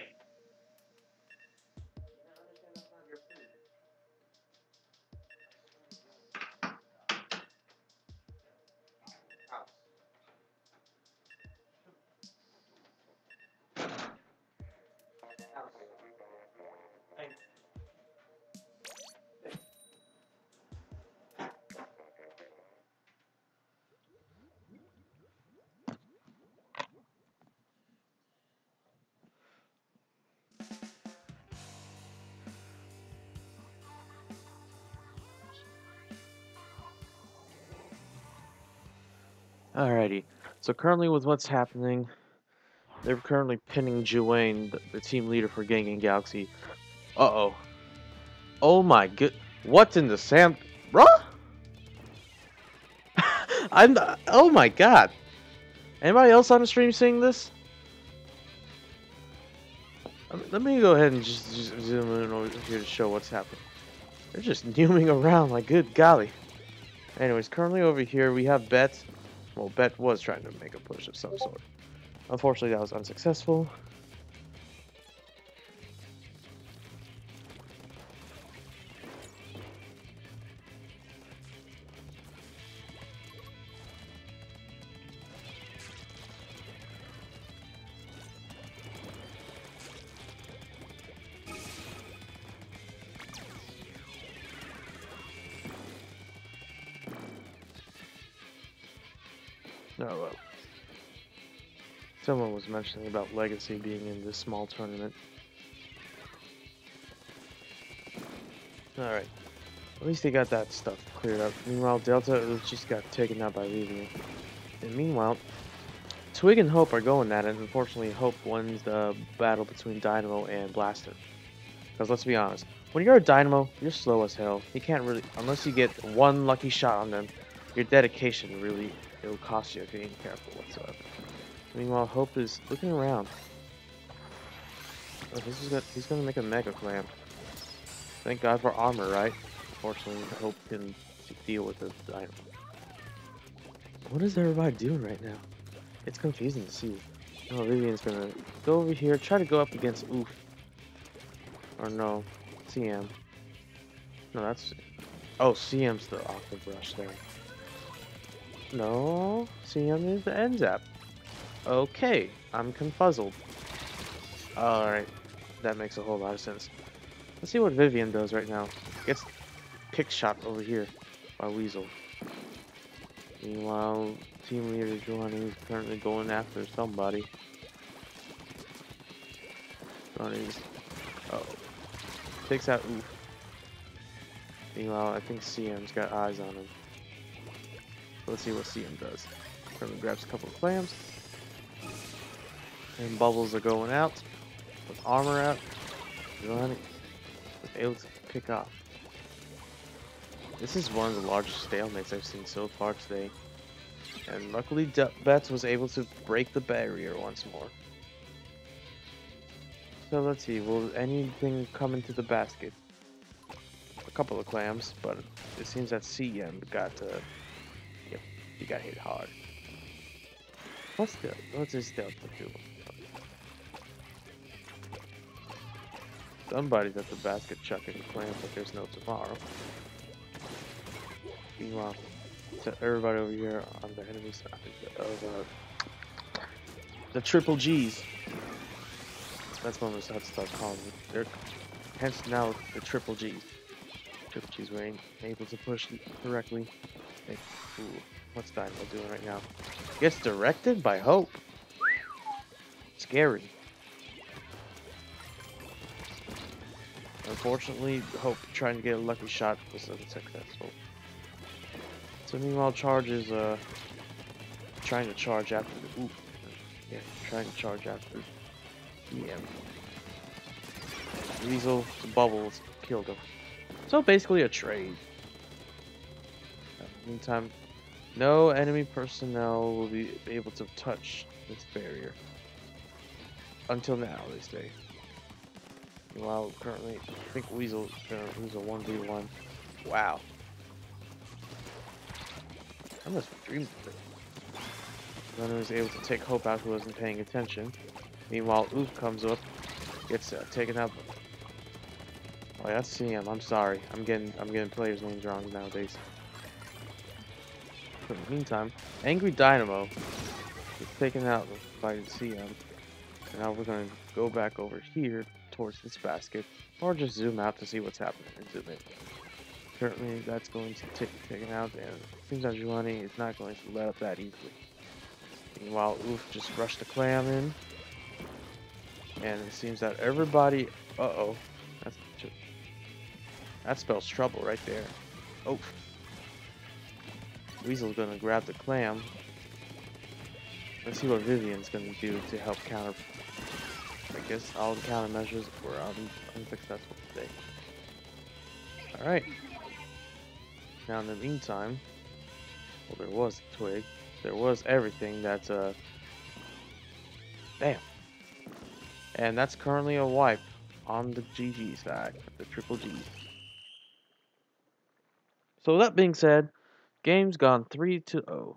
Alrighty. So currently with what's happening, they're currently pinning Juane, the team leader for Gangan Galaxy. Uh-oh. Oh my good. What's in the Sam? Bruh? Oh my god. Anybody else on the stream seeing this? Let me go ahead and just zoom in over here to show what's happening. They're just newing around like good golly. Anyways, currently over here we have Bet. Well, Bet was trying to make a push of some sort. Unfortunately, that was unsuccessful. Oh well. Someone was mentioning about Legacy being in this small tournament. Alright. At least they got that stuff cleared up. Meanwhile, Delta just got taken out by leaving it. And meanwhile, Twig and Hope are going at it. Unfortunately, Hope wins the battle between Dynamo and Blaster. Because let's be honest, when you're a Dynamo, you're slow as hell. You can't really, unless you get one lucky shot on them, your dedication really, it'll cost you if you ain't careful whatsoever. Meanwhile, Hope is looking around. Oh, he's gonna make a Mega Clamp. Thank God for armor, right? Fortunately, Hope can deal with the Dynamo. What is everybody doing right now? It's confusing to see. Oh, Vivian's gonna go over here, try to go up against Oof. Or no, CM. No, that's... Oh, CM's the Aqua Brush there. No, CM is the NZAP. Okay, I'm confuzzled. Alright, that makes a whole lot of sense. Let's see what Vivian does right now. Gets pick shot over here by Weasel. Meanwhile, team leader Johnny is currently going after somebody. Johnny's... Oh. Takes out Oof. Meanwhile, I think CM's got eyes on him. Let's see what CM does. Currently grabs a couple of clams. And bubbles are going out. With armor out. Johnny was able to pick off. This is one of the largest stalemates I've seen so far today. And luckily, Betts was able to break the barrier once more. So let's see, will anything come into the basket? A couple of clams, but it seems that CM got, yep, he got hit hard. What's his stealth do? Somebody's at the basket chucking clams like there's no tomorrow. Meanwhile, so everybody over here on the enemy side of the triple G's. That's what I'm gonna have to start calling them. They're hence now the triple G's. Triple G's were able to push correctly. Ooh, what's Dynamo doing right now? Gets directed by Hope. Scary. Unfortunately, Hope trying to get a lucky shot was unsuccessful. So meanwhile, Charge is trying to charge after the trying to charge after EM. Weasel Bubbles killed him. So basically a trade. Meantime, no enemy personnel will be able to touch this barrier. Until now, they say. Meanwhile, currently, I think Weasel's gonna lose a 1v1. Wow. I must have dreamed of it. Runner was able to take Hope out who wasn't paying attention. Meanwhile, Oof comes up, gets taken out. Oh, that's CM. I'm sorry. I'm getting players' names wrong nowadays. In the meantime, Angry Dynamo is taken out by CM. And now we're going to go back over here towards this basket, or just zoom out to see what's happening and zoom in. Currently, that's going to get taken out, and it seems that Giovanni is not going to let up that easily. Meanwhile, Oof just rushed the clam in, and it seems that everybody. Uh-oh, that spells trouble right there. Oh. Weasel's gonna grab the clam. Let's see what Vivian's gonna do to help counter. I guess all the countermeasures were unsuccessful today. Alright. Now in the meantime, well, there was a twig. There was everything that's damn. And that's currently a wipe on the GG side, the triple G. So that being said, game's gone 3-0.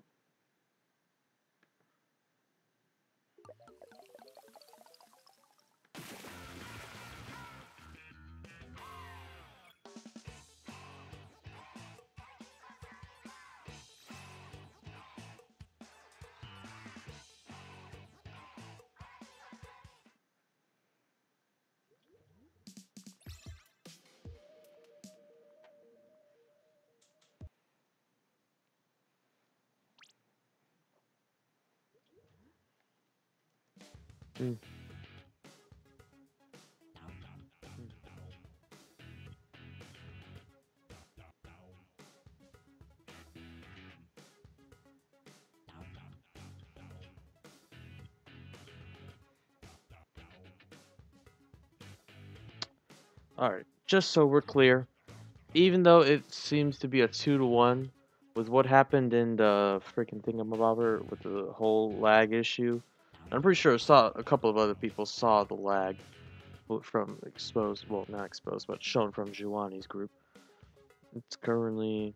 Alright, just so we're clear, even though it seems to be a 2-1 with what happened in the freaking thingamabobber with the whole lag issue, I'm pretty sure a couple of other people saw the lag from exposed, well, not exposed, but shown from Giovanni's group. It's currently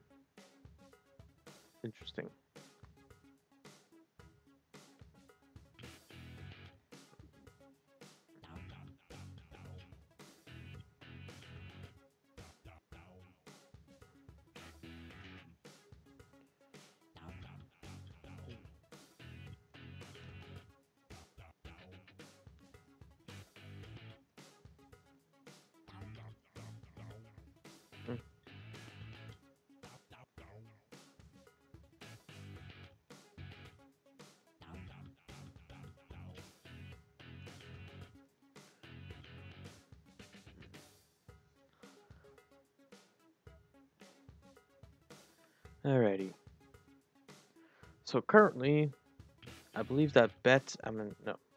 interesting. Alrighty. So currently, I believe that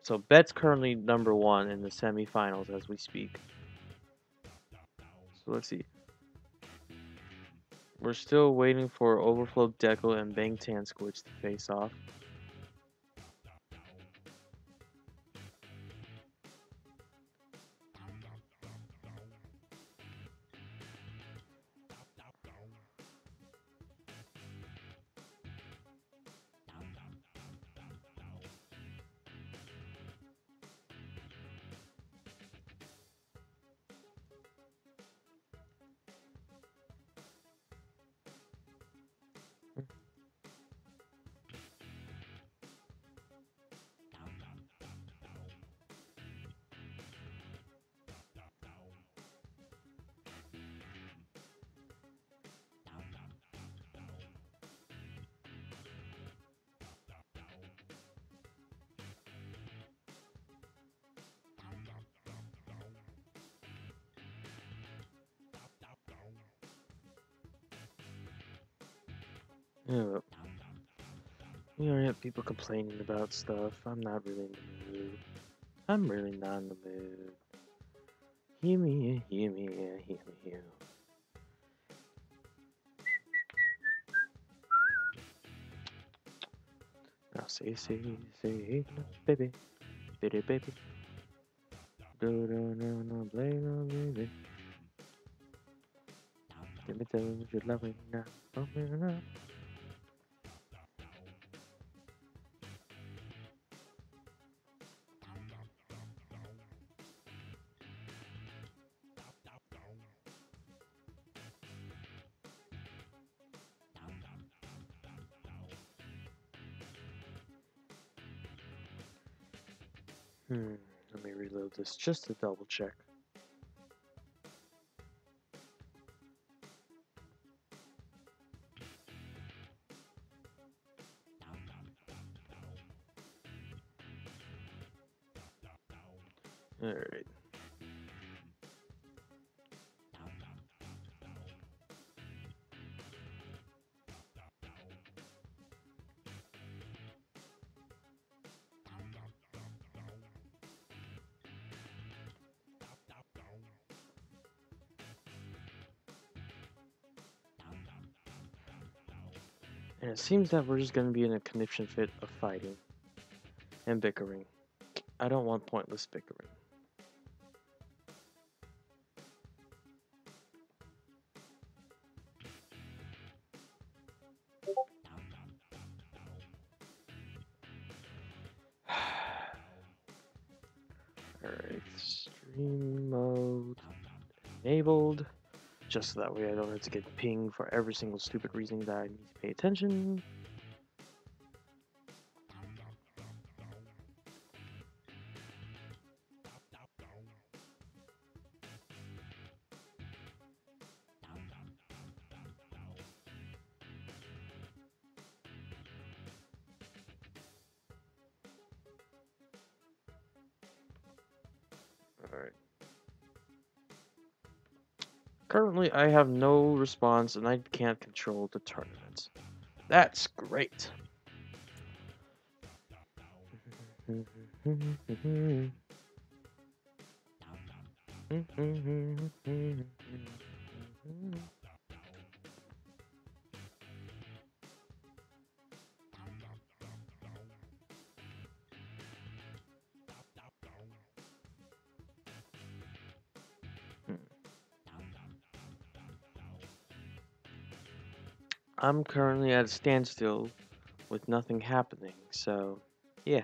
So Bet's currently #1 in the semifinals as we speak. So let's see. We're still waiting for Overflow Deco and Bangtan Squidge to face off. Yeah, you already have people complaining about stuff. I'm not really in the mood. I'm really not in the mood. Hear me, hear me, hear me, hear. Now say, baby, baby, baby. No, blame on baby. Let me tell you you love me now. Oh, man, Let me reload this just to double check. Alright. And it seems that we're just gonna be in a conniption fit of fighting and bickering. I don't want pointless bickering. Alright, stream mode enabled. Just so that way I don't have to get pinged for every single stupid reason that I need to pay attention. Alright. Currently, I have no response and I can't control the tournament. That's great. I'm currently at a standstill with nothing happening, so yeah.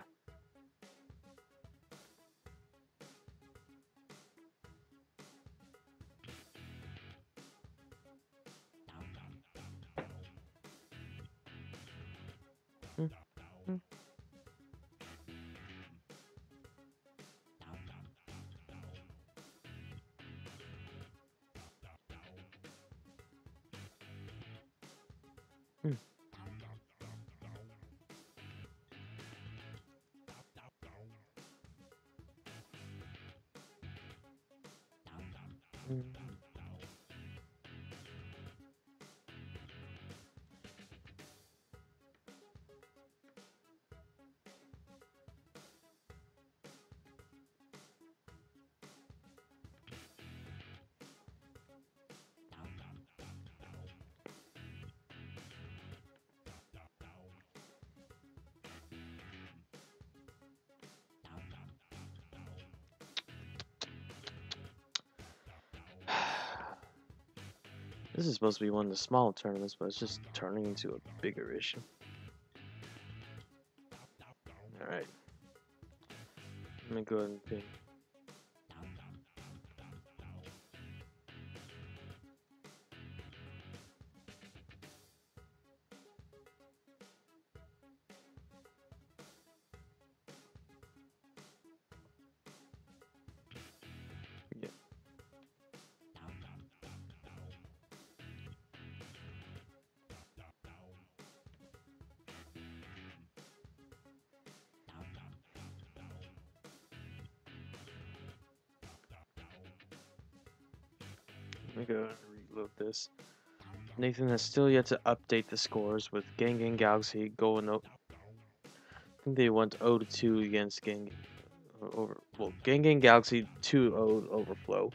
This is supposed to be one of the smaller tournaments, but it's just turning into a bigger issue. Alright. Let me go ahead and ping. Yeah. Let me go ahead and reload this. Nathan has still yet to update the scores with Gang Galaxy going up. I think they went 0-2 against Gang Galaxy 2-0 Overflow.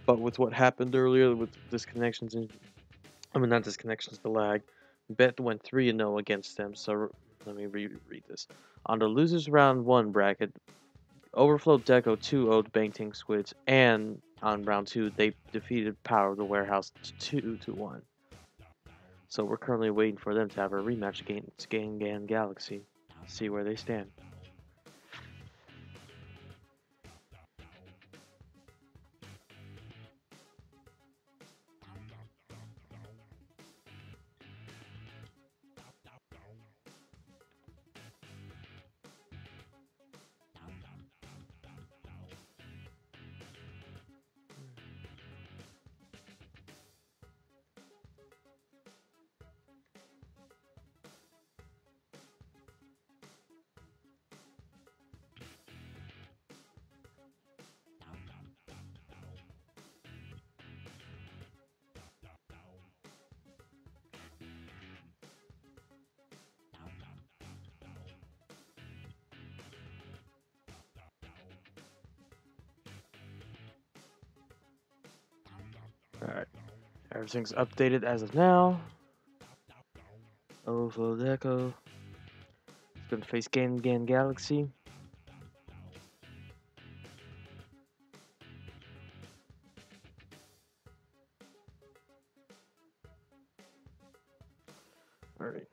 But with what happened earlier with disconnections and not disconnections, the lag, Bet went 3-0 against them. So let me reread this. On the losers round 1 bracket, Overflow Deco 2-0'd Bangting Squids, and on round 2 they defeated Power of the Warehouse 2-1. So we're currently waiting for them to have a rematch against Gang Galaxy. See where they stand. Alright, everything's updated as of now. Overflow Deco. It's gonna face Gang Galaxy. Alright.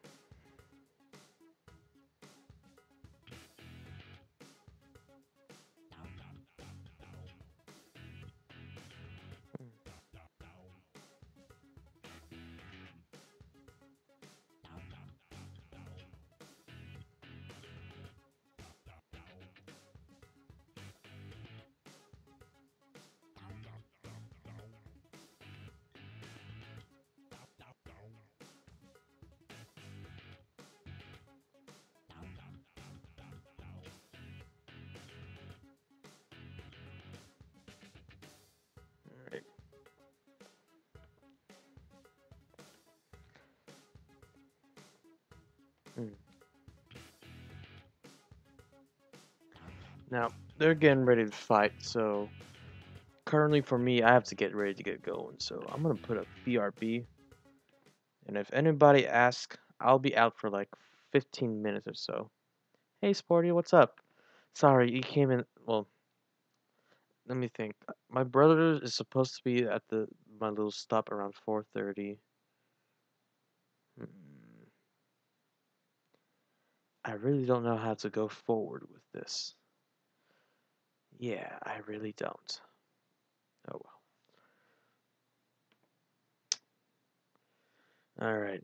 Alright. Now, they're getting ready to fight, so currently for me, I have to get ready to get going. So I'm gonna put a BRB, and if anybody asks, I'll be out for like 15 minutes or so. Hey, Sporty, what's up? Sorry, you came in. Well, let me think. My brother is supposed to be at my little stop around 4:30. I really don't know how to go forward with this. Yeah, I really don't. Oh well. All right.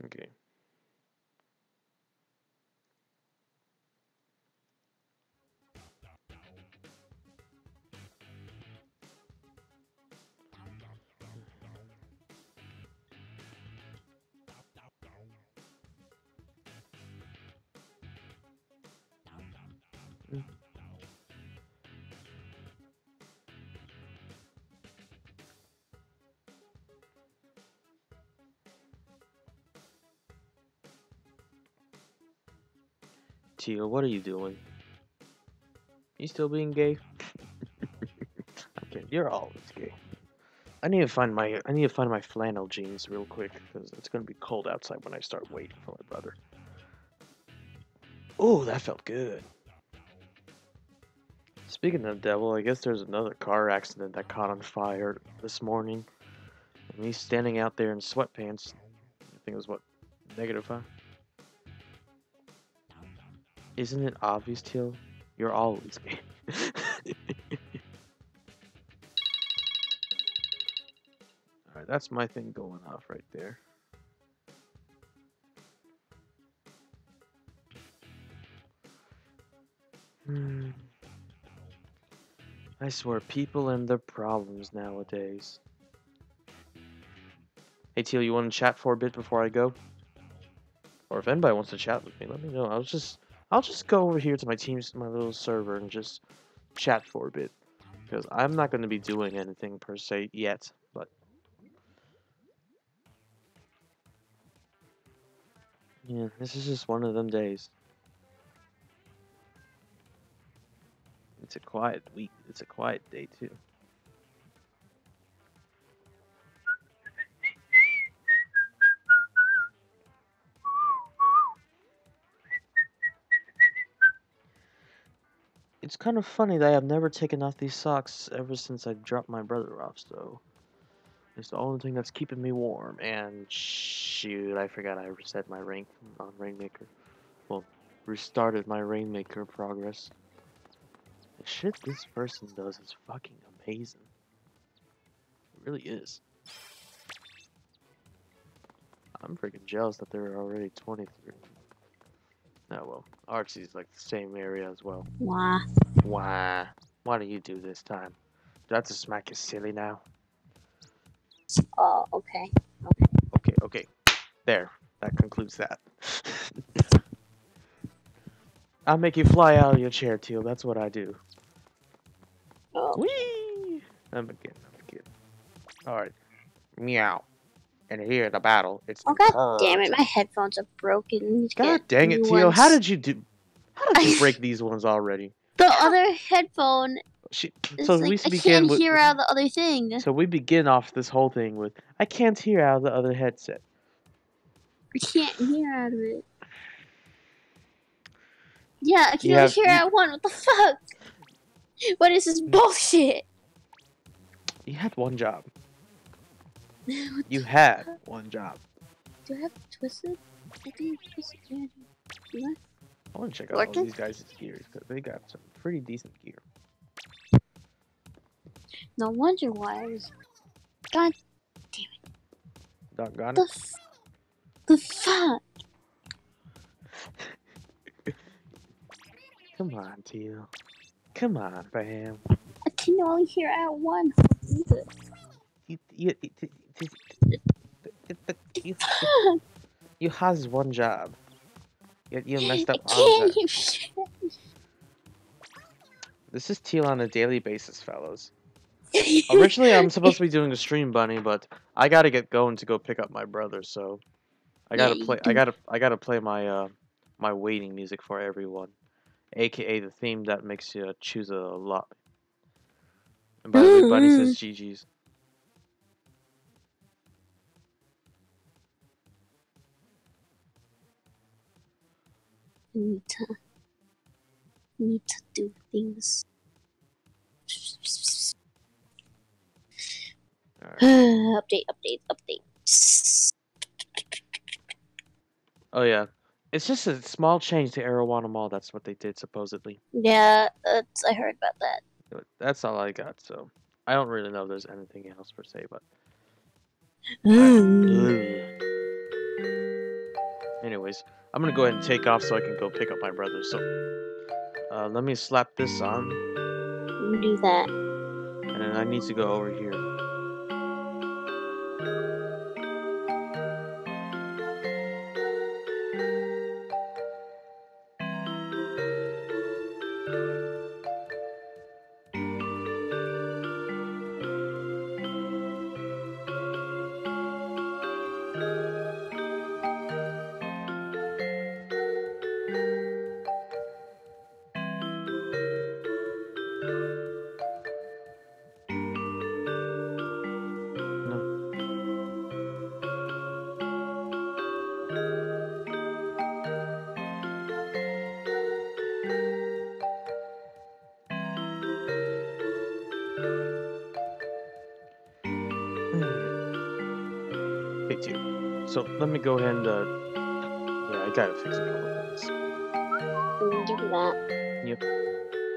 Okay. Mm. Teal, what are you doing? You still being gay? Okay, you're always gay. I need to find my flannel jeans real quick because it's gonna be cold outside when I start waiting for my brother. Oh, that felt good. Speaking of devil, I guess there's another car accident that caught on fire this morning. And he's standing out there in sweatpants. I think it was what, -5? Isn't it obvious, Teal? You're always gay. Alright, that's my thing going off right there. I swear, people and their problems nowadays. Hey, Teal, you want to chat for a bit before I go? Or if anybody wants to chat with me, let me know. I'll just go over here to my little server and just chat for a bit. Because I'm not going to be doing anything per se yet, but yeah, this is just one of them days. It's a quiet week. It's a quiet day too. It's kind of funny that I've never taken off these socks ever since I dropped my brother off, so it's the only thing that's keeping me warm. And shoot, I forgot I reset my rank on Rainmaker. Well, restarted my Rainmaker progress. The shit this person does is fucking amazing. It really is. I'm freaking jealous that they're already 23. Oh well, Archie's like the same area as well. Wah. Why? Why do you do this time? Do I have to smack you silly now? Oh, okay. Okay. There. That concludes that. I'll make you fly out of your chair, Teal. That's what I do. Oh. Whee! I'm a kid. Alright. Meow. And here the battle. It's Oh god damn it! My headphones are broken. God dang it, Teal! How did you break these ones already? The other headphone. So like, we I begin can't hear out of the other thing. So we begin off this whole thing with I can't hear out of the other headset. I can't hear out of it. Yeah, I can only hear out one. What the fuck? What is this bullshit? You had one job. You had one job. Do I have Twisted? I think Twisted. Yeah. I want to check out all these guys' gears because they got some pretty decent gear. No wonder why I was. God damn it. Doggone it. The fuck? Come on, Teal. Come on, fam. I can only hear out one. You has one job. You messed up I can't hear shit. This is Teal on a daily basis, fellas. Originally, I'm supposed to be doing a stream bunny, but I gotta get going to go pick up my brother. So I gotta play. I gotta play my my waiting music for everyone, aka the theme that makes you choose a lot. And by the way, Bunny says GG's. Need to do things. Right. Update. Oh yeah, it's just a small change to Arowana Mall. That's what they did supposedly. Yeah, I heard about that. That's all I got. So I don't really know if there's anything else per se, but. Anyways, I'm gonna go ahead and take off so I can go pick up my brother. So, let me slap this on. Do that. And then I need to go over here. So let me go ahead and yeah, I gotta fix a couple of things. Do that. Yep.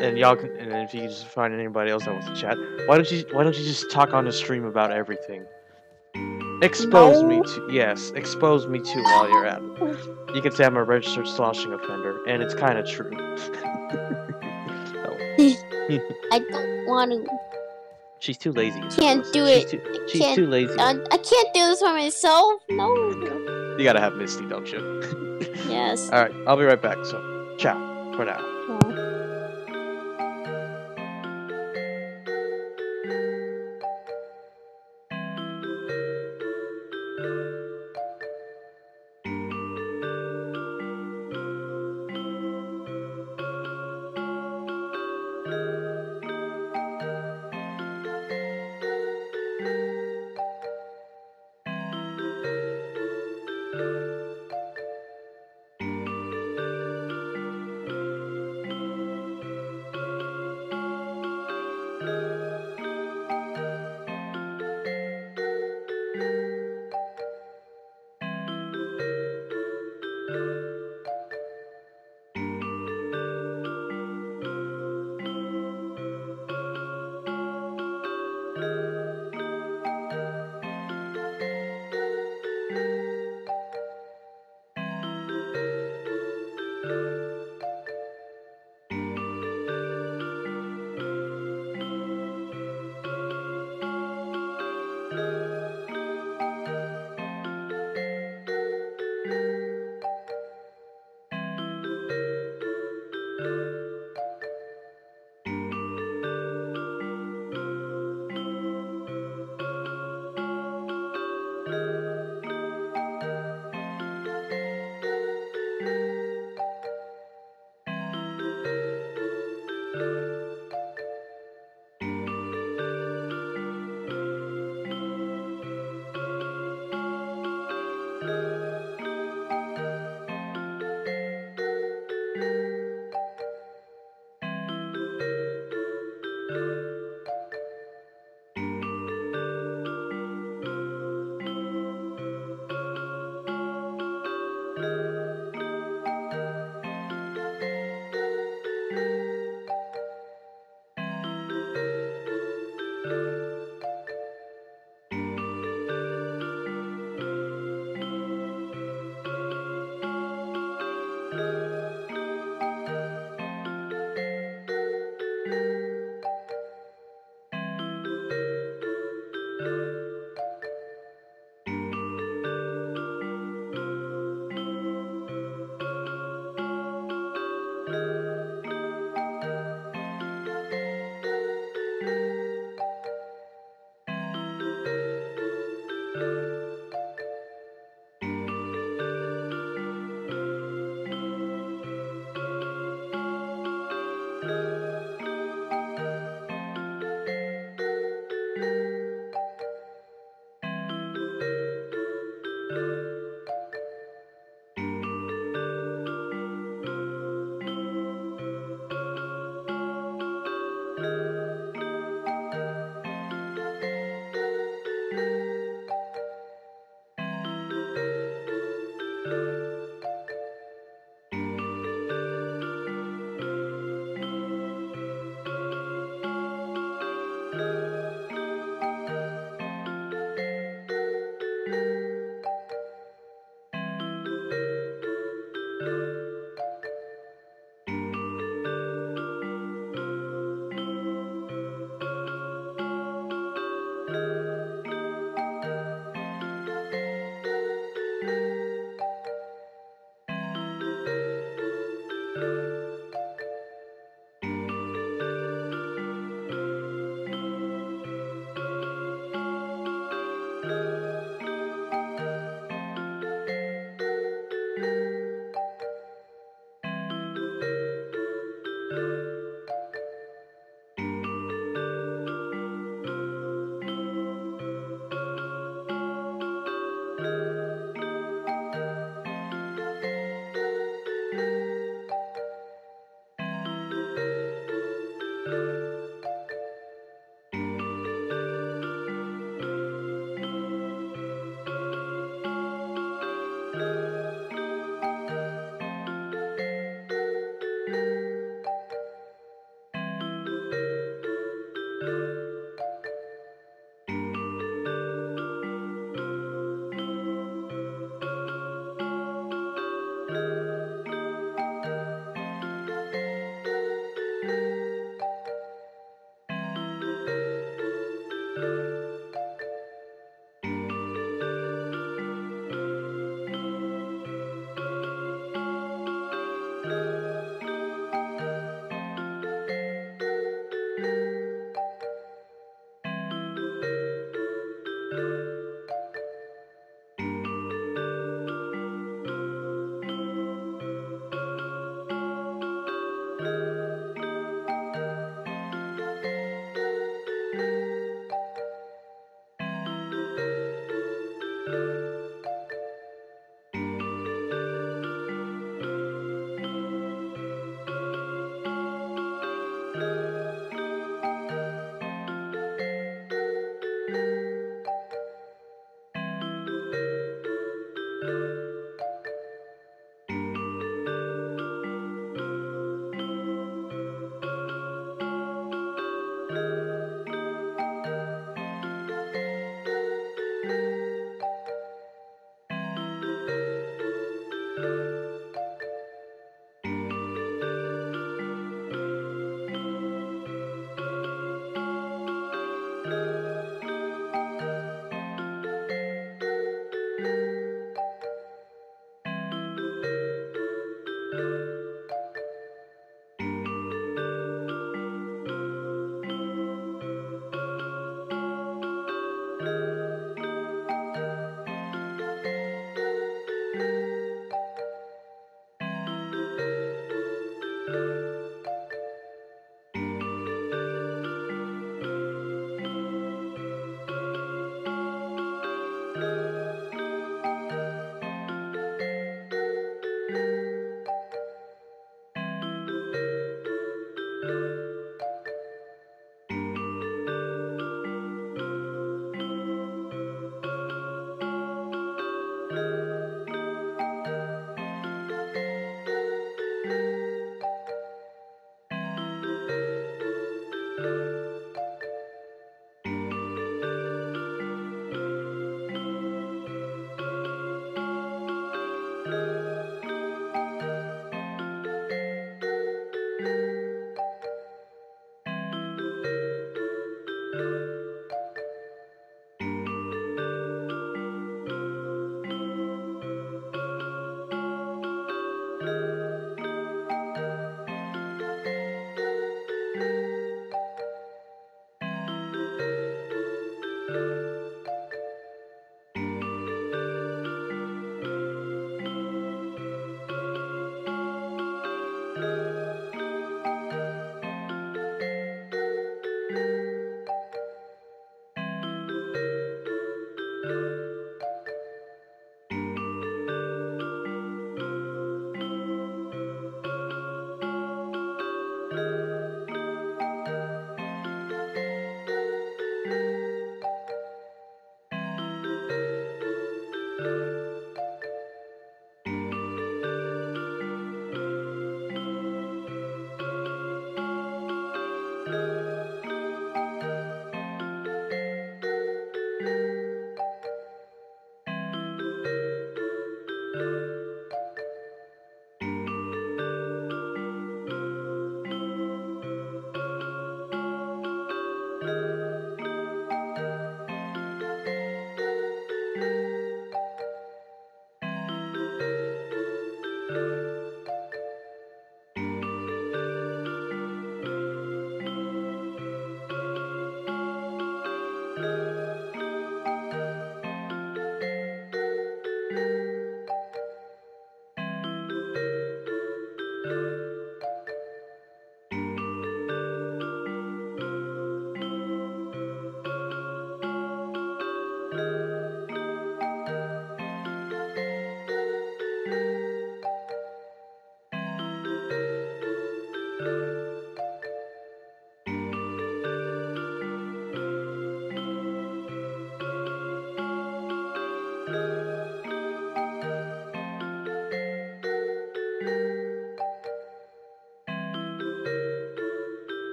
And y'all can, and if you can just find anybody else that wants to chat, why don't you just talk on the stream about everything? Expose me too while you're at it. You can say I'm a registered sloshing offender, and it's kind of true. I don't want to. She's too lazy. Can't do it. She's too lazy. I can't do this by myself. No. You gotta have Misty, don't you? Yes. All right, I'll be right back. So, ciao for now. Well.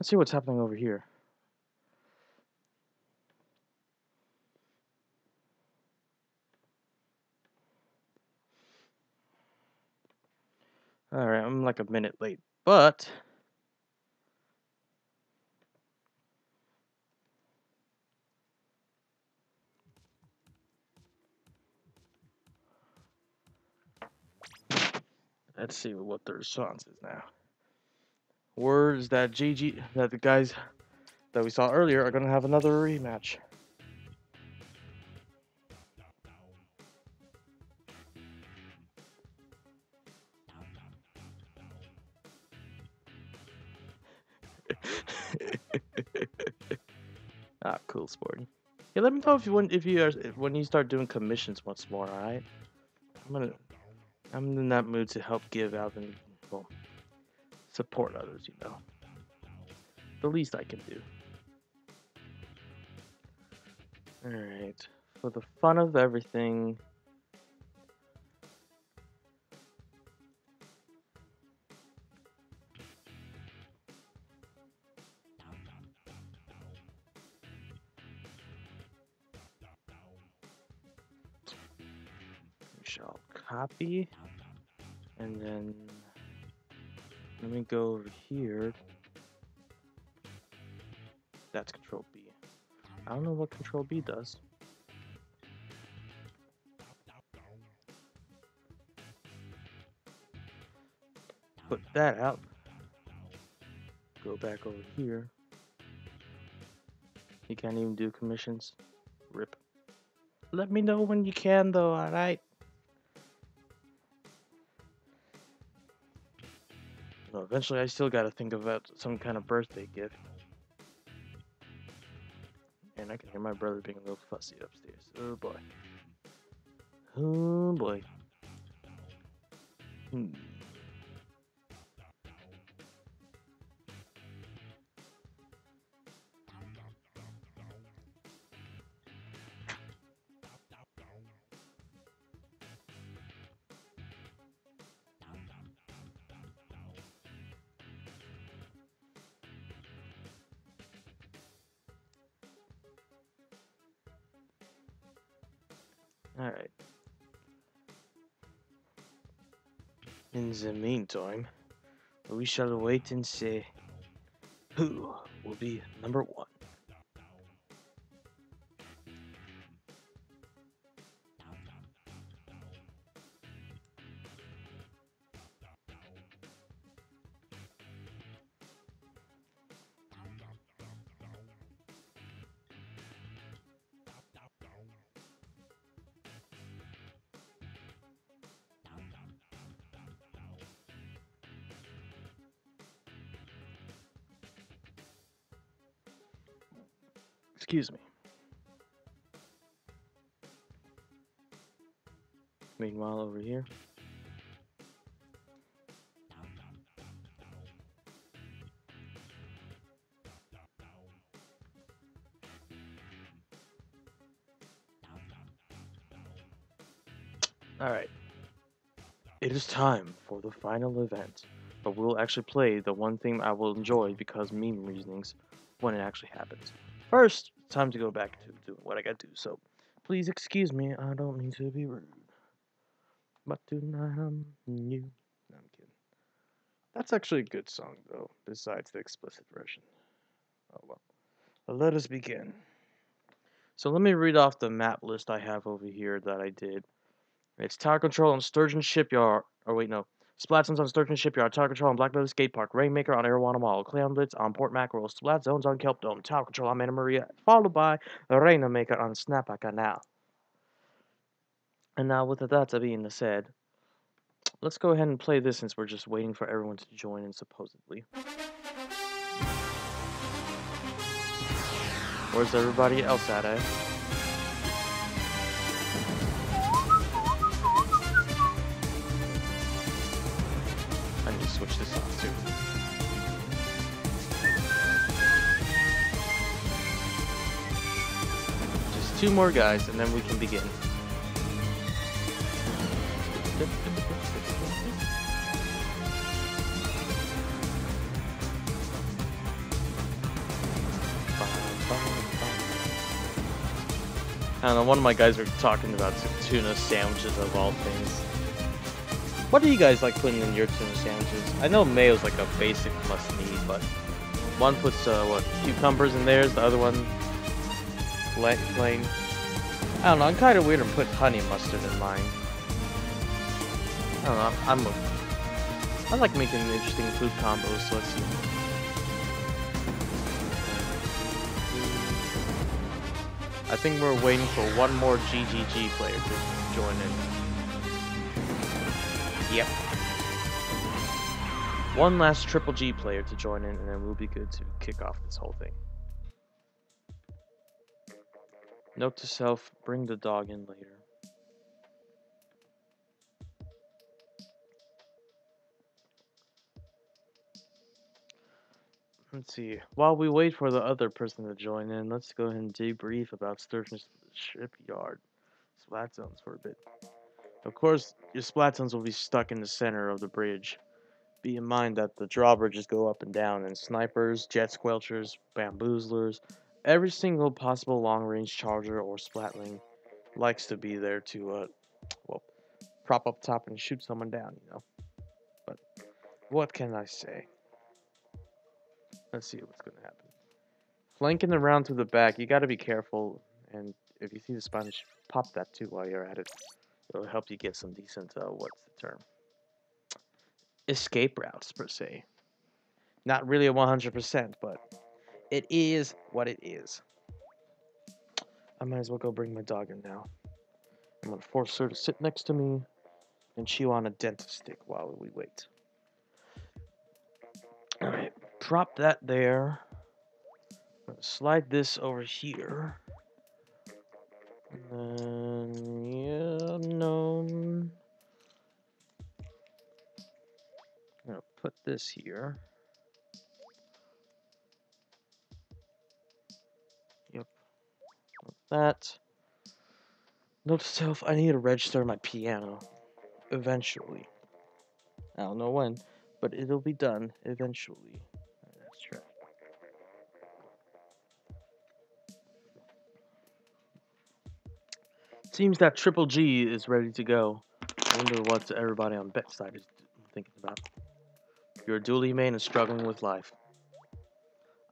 let's see what's happening over here. Alright, I'm like a minute late, but let's see what the response is now. Word is that that the guys that we saw earlier are gonna have another rematch. Ah, cool, Sporty. Yeah, let me know when you start doing commissions once more. All right, I'm in that mood to help give out and well, support others. You know, the least I can do. All right, for the fun of everything. We shall copy, and then let me go over here. That's Control B. I don't know what Control B does. Put that out. Go back over here. You can't even do commissions. Rip. Let me know when you can, though, alright? Well, eventually I still gotta think about some kind of birthday gift. And I can hear my brother being a little fussy upstairs. Oh boy. Oh boy. Alright. In the meantime, we shall wait and see who will be number one. Excuse me. Meanwhile, over here. Alright. It is time for the final event. But we'll actually play the one thing I will enjoy because meme reasonings when it actually happens. First, it's time to go back to doing what I gotta do. So, please excuse me, I don't mean to be rude. But tonight I'm new. No, I'm kidding. That's actually a good song, though, besides the explicit version. Oh well. But let us begin. So let me read off the map list I have over here that I did. It's Tower Control on Sturgeon Shipyard. Oh wait, no. Splat Zones on Sturgeon Shipyard, Tower Control on Black Belly Skate Park, Rainmaker on Arowana Mall, Cleon Blitz on Port Mackerel, Splat Zones on Kelp Dome, Tower Control on Mana Maria, followed by Rainmaker on Snappa Canal. And now with that being said, let's go ahead and play this since we're just waiting for everyone to join in supposedly. Where's everybody else at, eh? I need to switch this off too. Just 2 more guys and then we can begin. I don't know, one of my guys were talking about tuna sandwiches of all things. What do you guys like putting in your tuna sandwiches? I know mayo's like a basic must-need, but one puts, what, cucumbers in theirs, the other one plain. I don't know, I'm kind of weird and put honey mustard in mine. I don't know, I like making interesting food combos, so let's see. I think we're waiting for one more GGG player to join in. Yep. One last Triple G player to join in, and then we'll be good to kick off this whole thing. Note to self, bring the dog in later. Let's see. While we wait for the other person to join in, let's go ahead and debrief about Sturgeon's shipyard splat zones for a bit. Of course, your splat zones will be stuck in the center of the bridge. Be in mind that the drawbridges go up and down, and snipers, jet squelchers, bamboozlers, every single possible long-range charger or splatling likes to be there to, well, prop up top and shoot someone down, you know. But what can I say? Let's see what's going to happen. Flanking around to the back, you got to be careful, and if you see the spawn, pop that too while you're at it. It'll help you get some decent, what's the term? Escape routes, per se. Not really a 100%, but it is what it is. I might as well go bring my dog in now. I'm going to force her to sit next to me and chew on a dentist stick while we wait. Alright, prop that there. Slide this over here. And then, yeah, no. I'm gonna put this here. Yep. Like that. Note to self, I need to register my piano. Eventually. I don't know when, but it'll be done eventually. That's right. Seems that Triple G is ready to go. I wonder what everybody on bet side is thinking about. You're dually main and struggling with life.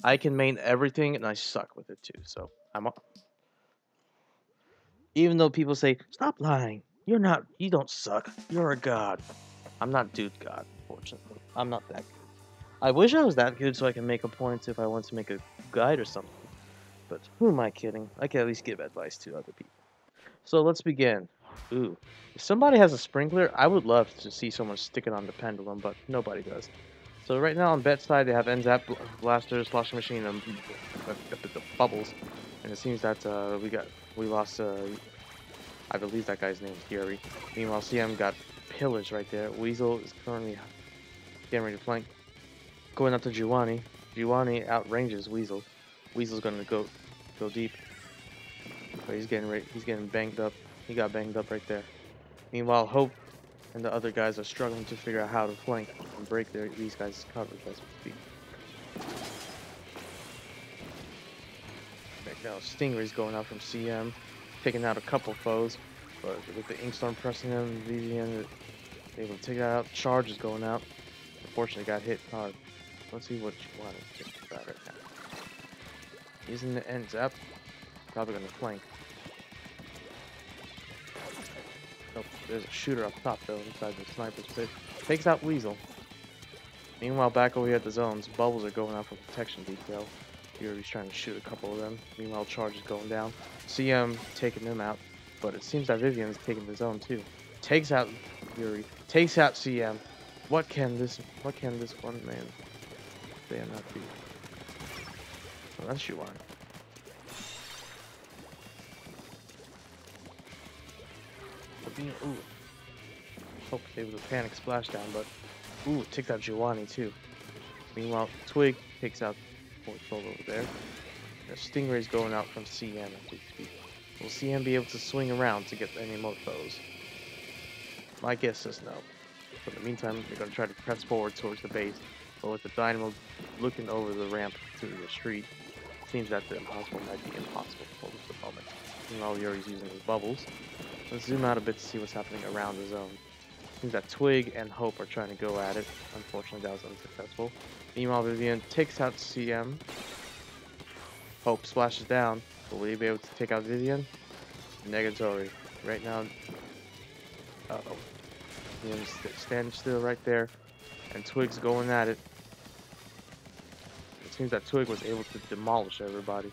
I can main everything and I suck with it too, so I'm up. Even though people say, stop lying, you don't suck, you're a god. I'm not dude god, unfortunately. I'm not that good. I wish I was that good so I can make a point if I want to make a guide or something. But who am I kidding? I can at least give advice to other people. So let's begin. Ooh. If somebody has a sprinkler, I would love to see someone stick it on the pendulum, but nobody does. So right now on bet side, they have NZAP, blasters, sloshing machine, and the bubbles. And it seems that we lost, I believe that guy's name is Gary. Meanwhile, CM got pillars right there. Weasel is currently getting ready to flank. Going up to Giovanni. Giovanni outranges Weasel. Weasel's gonna go deep. But he's getting banged up. He got banged up right there. Meanwhile, Hope and the other guys are struggling to figure out how to flank and break these guys' coverage as we speak. Right now, Stingray's going out from CM, taking out a couple foes, but with the Inkstorm pressing him, VVN able to take that out. Charge is going out. Unfortunately, got hit hard. Let's see what you want to think about right now. Using the end zap, probably gonna flank. Nope, there's a shooter up top though, inside the sniper's pit. Takes out Weasel. Meanwhile, back over here at the zones, bubbles are going out for protection detail. Fury's trying to shoot a couple of them. Meanwhile, Charge is going down. CM taking them out, but it seems that Vivian's taking the zone too. Takes out Fury. Takes out CM. What can this one man not be? Well, that's you on. Ooh. Hope able to panic splashdown, but ooh, takes out Giovanni too. Meanwhile, Twig takes out Soul over there. Stingray's going out from CM as we speak. Will CM be able to swing around to get any more foes? My guess is no. But in the meantime, they're going to try to press forward towards the base, but with the Dynamo looking over the ramp to the street, seems that the impossible might be impossible for the moment. Meanwhile, Yuri's using his bubbles. Let's zoom out a bit to see what's happening around the zone. Seems that Twig and Hope are trying to go at it. Unfortunately, that was unsuccessful. Meanwhile, Vivian takes out CM. Hope splashes down. Will he be able to take out Vivian? Negatory. Right now, uh-oh. Vivian's standing still right there, and Twig's going at it. It seems that Twig was able to demolish everybody.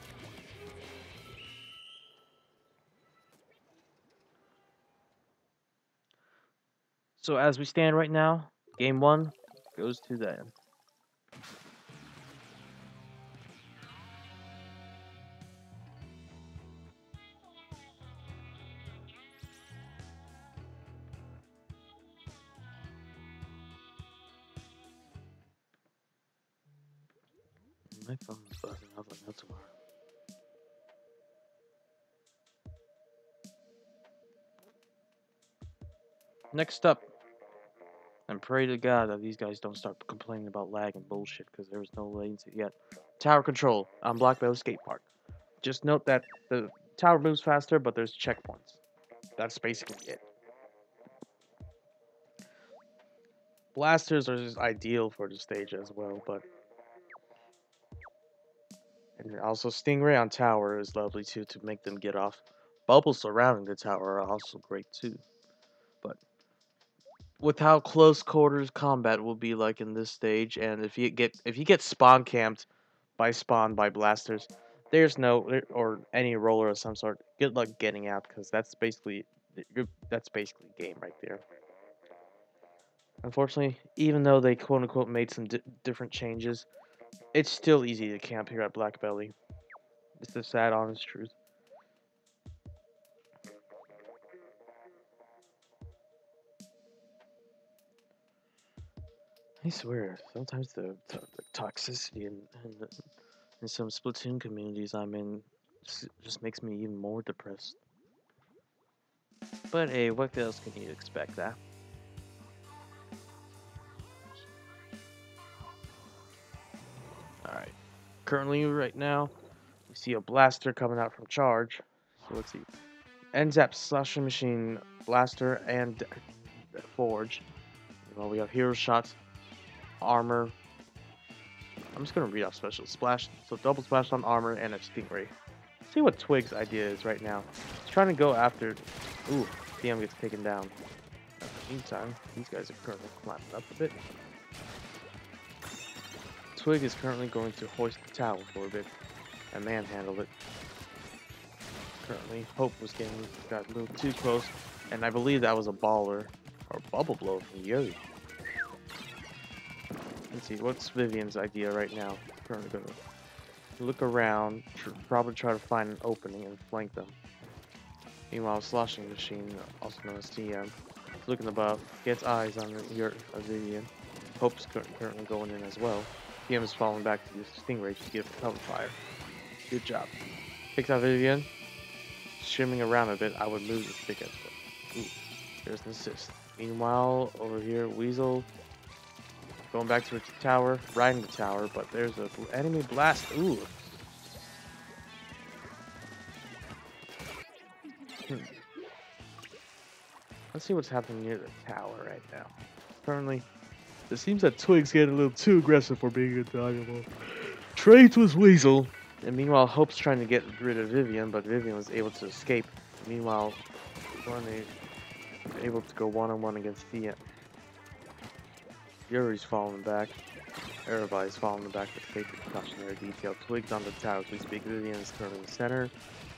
So as we stand right now, game 1 goes to them. My phone's buzzing up like no tomorrow. Next up, and pray to God that these guys don't start complaining about lag and bullshit because there was no latency yet. Tower control on Black Belt Skate Park. Just note that the tower moves faster, but there's checkpoints. That's basically it. Blasters are just ideal for the stage as well, but and also Stingray on tower is lovely too to make them get off. Bubbles surrounding the tower are also great too, but with how close quarters combat will be like in this stage, and if you get spawn camped by blasters, there's no or any roller of some sort. Good luck getting out because that's basically game right there. Unfortunately, even though they quote unquote made some different changes, it's still easy to camp here at Black Belly. It's the sad, honest truth. I swear, sometimes the toxicity in some Splatoon communities I'm in just makes me even more depressed. But hey, what else can you expect, huh? Alright. Currently, right now, we see a blaster coming out from charge. So let's see. NZAP Slashing Machine, Blaster, and Forge. Well, we have Hero Shots, Armor. I'm just gonna read off special splash. So double splash on armor and a Stingray. See what Twig's idea is right now. He's trying to go after. Ooh, DM gets taken down. In the meantime, these guys are currently climbing up a bit. Twig is currently going to hoist the tower for a bit and manhandle it. Currently, Hope got a little too close, and I believe that was a baller or bubble blow from Yuri. Let's see, what's Vivian's idea right now? Currently going to look around, probably try to find an opening and flank them. Meanwhile, Sloshing Machine, also known as TM, is looking above, gets eyes on Vivian. Hope's currently going in as well. TM is falling back to use Stingray to give cover fire. Good job. Picks out Vivian. Shimming around a bit, I would move the stick as well. Ooh, there's an assist. Meanwhile, over here, Weasel going back to the tower, riding the tower, but there's an enemy blast. Ooh. Let's see what's happening near the tower right now. Currently, it seems that Twig's getting a little too aggressive for being invaluable. Trades with Weasel. And meanwhile, Hope's trying to get rid of Vivian, but Vivian was able to escape. Meanwhile, Barney able to go one-on-one against Thea. Yuri's falling back. Everybody's falling back with safety precautionary detail. Twig's on the tower as we speak. Vivian is currently in the center.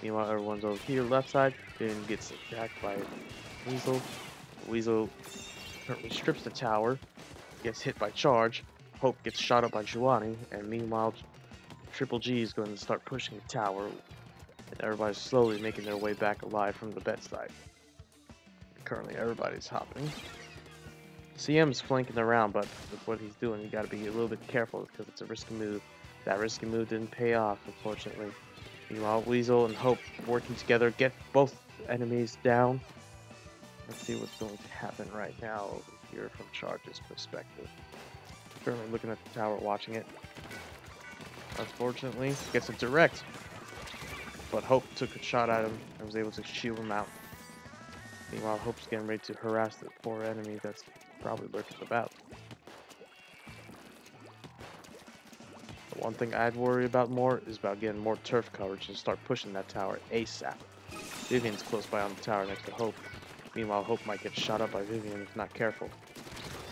Meanwhile, everyone's over here, left side. Vivian gets attacked by Weasel. Weasel currently strips the tower. Gets hit by charge. Hope gets shot up by Giovanni. And meanwhile, Triple G is going to start pushing the tower, and everybody's slowly making their way back alive from the bedside. Currently, everybody's hopping. CM's flanking around, but with what he's doing, you gotta be a little bit careful because it's a risky move. That risky move didn't pay off, unfortunately. Meanwhile, Weasel and Hope working together, get both enemies down. Let's see what's going to happen right now over here from Charge's perspective. Currently looking at the tower, watching it. Unfortunately, gets a direct. But Hope took a shot at him and was able to shield him out. Meanwhile, Hope's getting ready to harass the poor enemy that's probably lurking about. The one thing I'd worry about more is about getting more turf coverage and start pushing that tower ASAP. Vivian's close by on the tower next to Hope. Meanwhile, Hope might get shot up by Vivian if not careful.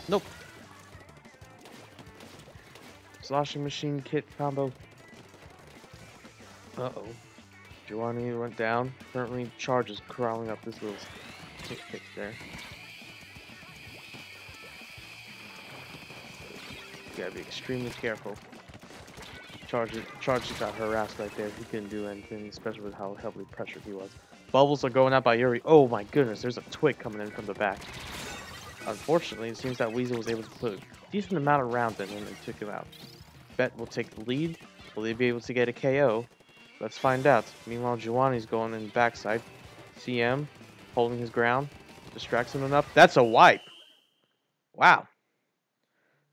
Nope. Sloshing machine kit combo. Uh-oh. Giovanni went down. Currently, Charge is crawling up this little tick there. You gotta be extremely careful. Charge just got harassed right there. He couldn't do anything, especially with how heavily pressured he was. Bubbles are going out by Yuri. Oh my goodness, there's a twig coming in from the back. Unfortunately, it seems that Weasel was able to put a decent amount of rounds in him and took him out. Bet will take the lead. Will he be able to get a KO? Let's find out. Meanwhile, Giovanni's going in the backside. CM holding his ground. Distracts him enough. That's a wipe. Wow.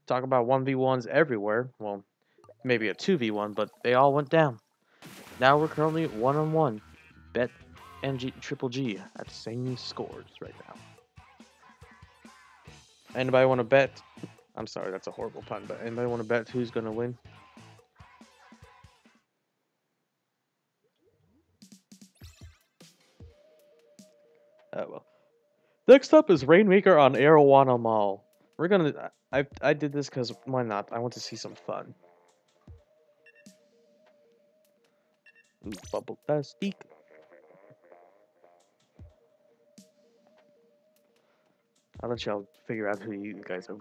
Talk about 1v1s everywhere. Well, maybe a 2v1, but they all went down. Now we're currently 1-on-1. Bet and Triple G at the same scores right now. Anybody want to bet? I'm sorry, that's a horrible pun, but anybody want to bet who's going to win? Oh well. Next up is Rainmaker on Arowana Mall. We're gonna. I did this because why not? I want to see some fun. Ooh, bubble tastic. I'll let y'all figure out who you guys are.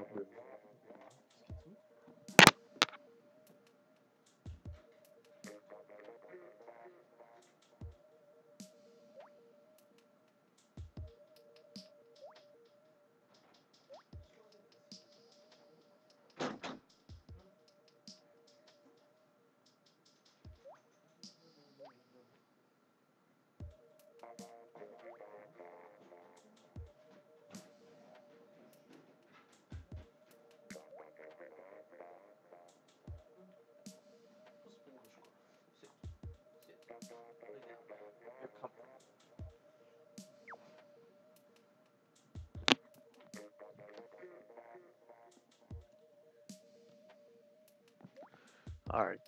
Alright,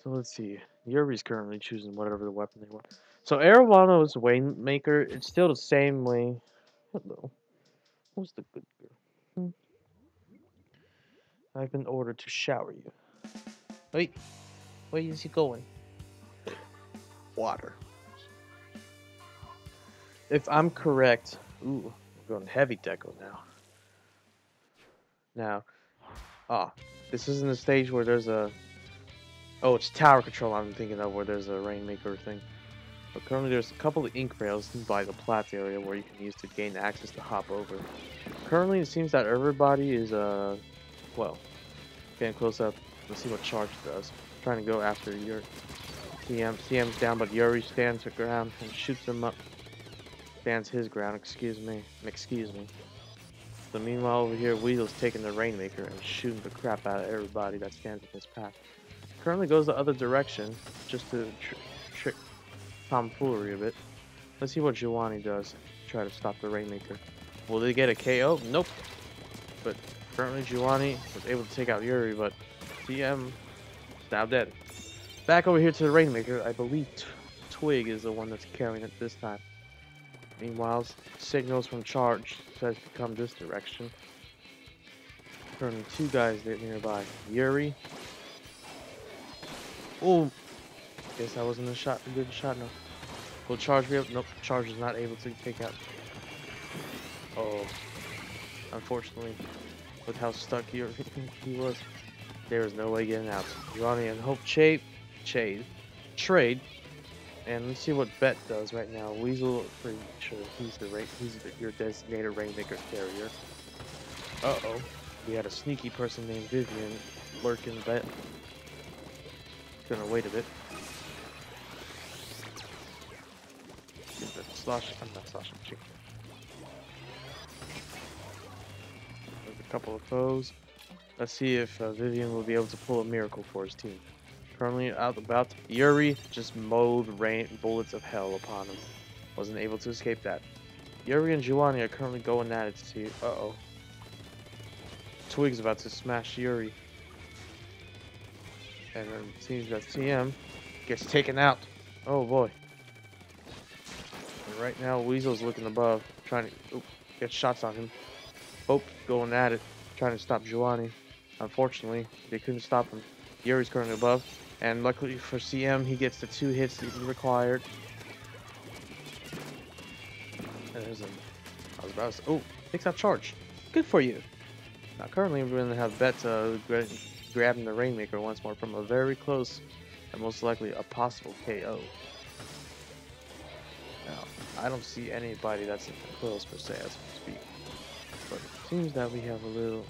so let's see. Yuri's currently choosing whatever the weapon they want. So Arowano's Rainmaker, it's still the same way. Hello. Who's the good girl? I've been ordered to shower you. Wait, where is he going? Water. If I'm correct, ooh, we're going heavy deco now. Now, this isn't a stage where there's a. Oh, it's tower control I'm thinking of, where there's a Rainmaker thing. But currently there's a couple of ink rails by the Platts area where you can use to gain access to hop over. Currently it seems that everybody is, well, getting close up. Let's see what Charge does. Trying to go after your CM. CM's down, but Yuri stands her ground and shoots him up. Stands his ground, excuse me. So meanwhile over here, Weasel's taking the Rainmaker and shooting the crap out of everybody that stands in his path. Currently goes the other direction, just to trick tomfoolery a bit. Let's see what Giovanni does to try to stop the Rainmaker. Will they get a KO? Nope. But currently Giovanni was able to take out Yuri, but CM is now dead. Back over here to the Rainmaker, I believe Twig is the one that's carrying it this time. Meanwhile, signals from Charge says to come this direction. Currently two guys nearby. Yuri. Oh, guess that wasn't a good shot, no. Will Charge be able? Nope, Charge is not able to take out. Oh, unfortunately, with how stuck he was, there was no way getting out. Ronnie and Hope trade, and let's see what Bet does right now. Weasel, pretty sure he's your designated Rainmaker carrier. Uh-oh, we had a sneaky person named Vivian lurking Bet. Gonna wait a bit. I'm not sloshing machine. There's a couple of foes. Let's see if Vivian will be able to pull a miracle for his team. currently out about. Yuri just mowed bullets of hell upon him. Wasn't able to escape that. Yuri and Giovanni are currently going at it to see. Uh-oh. Twig's about to smash Yuri. And then it seems that CM gets taken out. Oh boy. And right now, Weasel's looking above, trying to get shots on him. Hope going at it, trying to stop Giovanni. Unfortunately, they couldn't stop him. Yuri's currently above, and luckily for CM, he gets the 2 hits that he required. And there's I was about to say, oh, takes out charge. Good for you. Now, currently, we're going to have Bet grabbing the Rainmaker once more from a very close and most likely a possible KO. Now, I don't see anybody that's close per se as we speak. But it seems that we have a little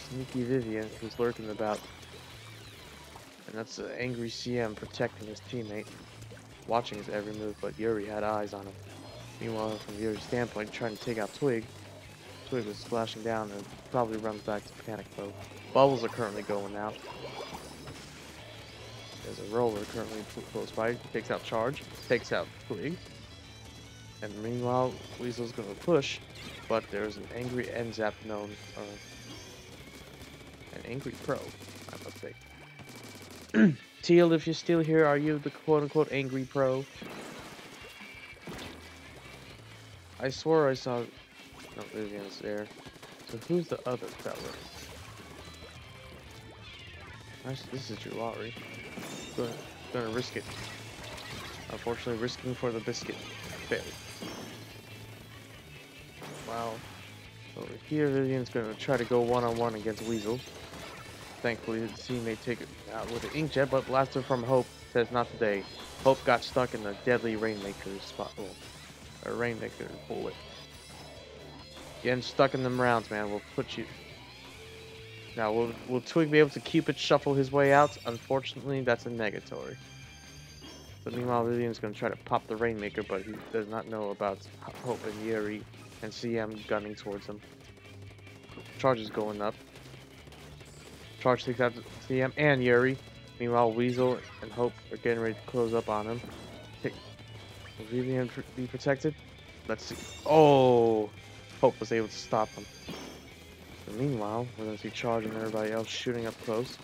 sneaky Vivian who's lurking about. And that's an angry CM protecting his teammate, watching his every move, but Yuri had eyes on him. Meanwhile, from Yuri's standpoint, trying to take out Twig. Twig was splashing down and probably runs back to panic mode. Bubbles are currently going out. There's a roller currently close by. Takes out Charge. Takes out Twig. And meanwhile, Weasel's going to push. But there's an angry NZAP known. An angry pro, I must say. Teal, if you're still here, are you the quote-unquote angry pro? I swore I saw... No, Vivian's there. So who's the other fella? This is Jawari. Gonna risk it. Unfortunately, risking for the biscuit. Failed. Wow. Over here, Vivian's gonna try to go one-on-one against Weasel. Thankfully, his teammate take it out with the inkjet, but blaster from Hope says not today. Hope got stuck in the deadly Rainmaker spot. Or Rainmaker bullet. Getting stuck in them rounds, man, will put you... Now, will Twig be able to Cupid shuffle his way out? Unfortunately, that's a negatory. So meanwhile, Vivian's going to try to pop the Rainmaker, but he does not know about Hope and Yuri and CM gunning towards him. Charge is going up. Charge takes out CM and Yuri. Meanwhile, Weasel and Hope are getting ready to close up on him. Will Vivian be protected? Let's see. Oh! Hope was able to stop him. So meanwhile, we're going to see Charge and everybody else shooting up close.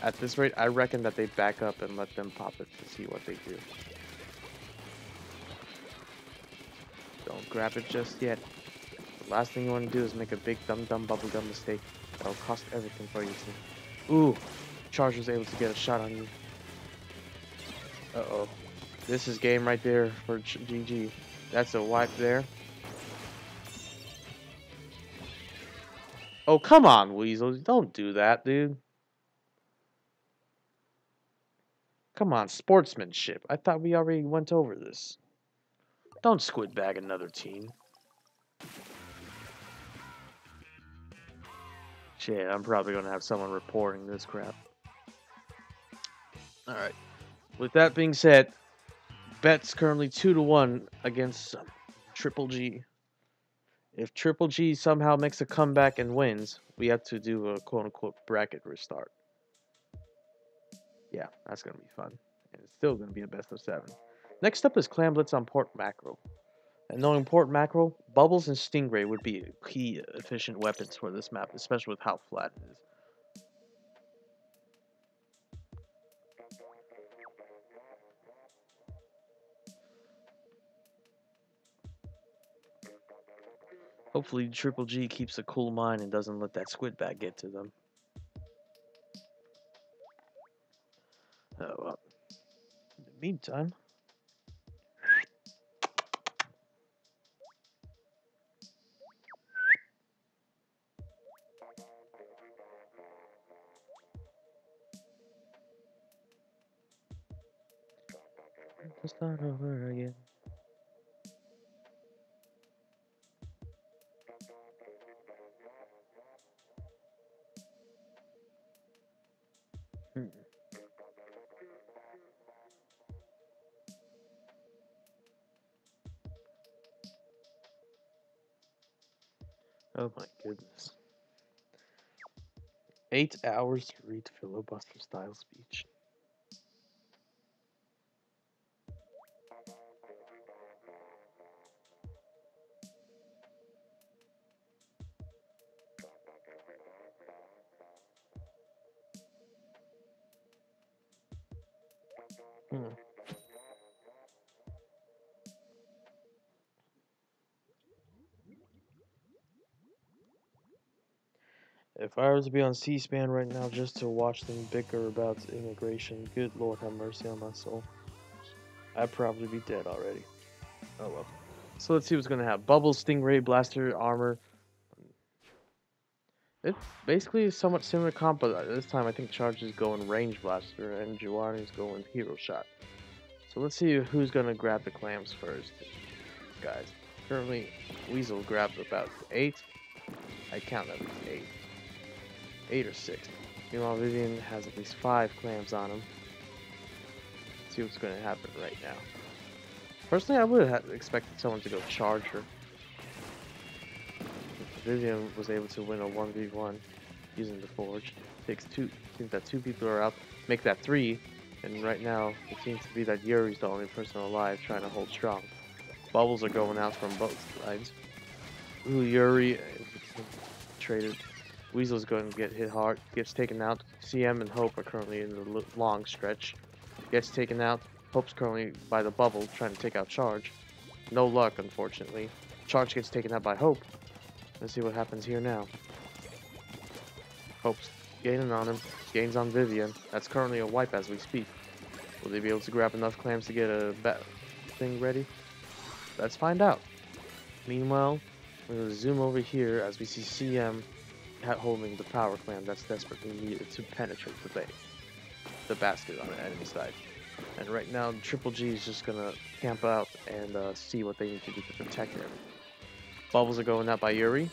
At this rate, I reckon that they back up and let them pop it to see what they do. Don't grab it just yet. The last thing you want to do is make a big dumb bubblegum mistake. That'll cost everything for you too. Ooh! Charge was able to get a shot on you. Uh-oh. This is game right there for GG. That's a wipe there. Oh, come on, Weasel. Don't do that, dude. Come on, sportsmanship. I thought we already went over this. Don't squid bag another team. Shit, I'm probably going to have someone reporting this crap. Alright. With that being said, Bet's currently 2-1 against Triple G. If Triple G somehow makes a comeback and wins, we have to do a quote-unquote bracket restart. Yeah, that's going to be fun. And it's still going to be a best of 7. Next up is Clan Blitz on Port Mackerel. And knowing Port Mackerel, Bubbles and Stingray would be key efficient weapons for this map, especially with how flat it is. Hopefully Triple G keeps a cool mind and doesn't let that squid bag get to them. Oh, well. In the meantime... to start over again. Oh my goodness. 8 hours to read filibuster style speech. Hmm. If I were to be on C-SPAN right now just to watch them bicker about immigration, good Lord have mercy on my soul. I'd probably be dead already. Oh well. So let's see what's gonna have. Bubble, Stingray, Blaster, Armor. It's basically somewhat similar comp, but this time I think Charge is going Range Blaster and Giovanni's going Hero Shot. So let's see who's gonna grab the clams first, guys. Currently, Weasel grabbed about 8. I count at least 8. 8 or 6. Meanwhile, Vivian has at least 5 clams on him. Let's see what's gonna happen right now. Personally, I would have expected someone to go Charge her. Vivian was able to win a 1v1 using the Forge. Takes 2. Seems that 2 people are out. Make that 3. And right now, it seems to be that Yuri's the only person alive trying to hold strong. Bubbles are going out from both sides. Ooh, Yuri traded. Weasel's going to get hit hard. Gets taken out. CM and Hope are currently in the long stretch. Gets taken out. Hope's currently by the bubble trying to take out Charge. No luck, unfortunately. Charge gets taken out by Hope. Let's see what happens here now. Hope's gaining on him. Gains on Vivian. That's currently a wipe as we speak. Will they be able to grab enough clams to get a thing ready? Let's find out. Meanwhile, we're going to zoom over here as we see CM holding the power clam that's desperately needed to penetrate the basket on the enemy side. And right now, Triple G is just going to camp out and see what they need to do to protect him. Bubbles are going out by Yuri.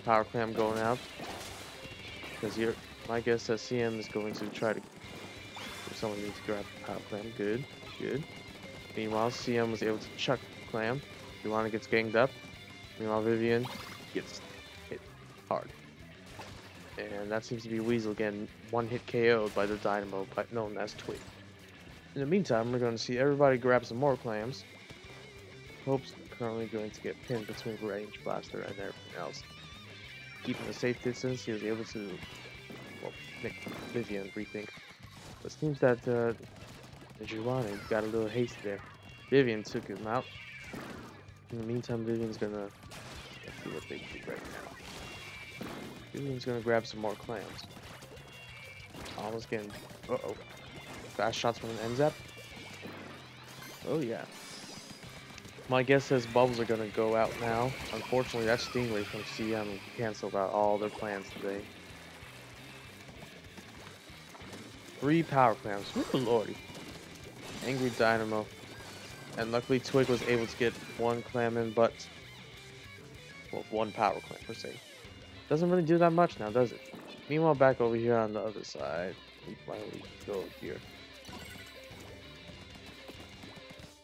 Power clam going out. Because my guess is CM is going to try to... Someone needs to grab the power clam. Good, good. Meanwhile, CM was able to chuck clam. Luana gets ganged up. Meanwhile, Vivian gets hit hard. And that seems to be Weasel getting one-hit KO'd by the Dynamo, known as Twig. In the meantime, we're going to see everybody grab some more clams. Hope's currently going to get pinned between Range Blaster and everything else. Keeping a safe distance, he was able to, well, make Vivian rethink. But it seems that Giovanni got a little hasty there. Vivian took him out. In the meantime, Vivian's gonna see what they do right now. Vivian's gonna grab some more clams. Almost getting, fast shots from an NZAP. Oh yeah. My guess says Bubbles are gonna go out now. Unfortunately, that Stingray from CM canceled out all their plans today. 3 power clams. Ooh, lordy. Angry Dynamo. And luckily Twig was able to get 1 clam in, but... Well, 1 power clam per se. Doesn't really do that much now, does it? Meanwhile, back over here on the other side. We finally go here.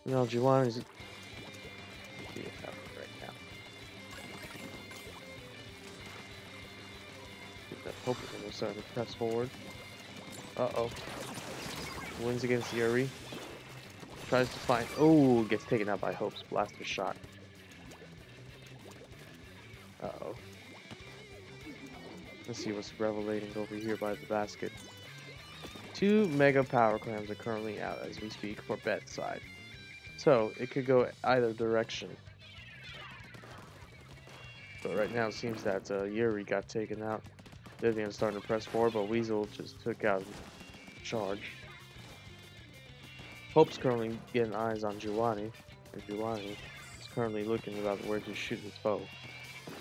You know, Giovanni's... See what's happening right now. Hope we're starting to press forward. Uh-oh. Wins against Yuri. Tries to find... Oh, gets taken out by Hope's blaster shot. Uh-oh. Let's see what's revelating over here by the basket. 2 mega power clams are currently out as we speak for bet side. So, it could go either direction. But right now it seems that Yuri got taken out. Vivian's starting to press forward, but Weasel just took out Charge. Hope's currently getting eyes on Giovanni, and Giovanni is currently looking about where to shoot his bow.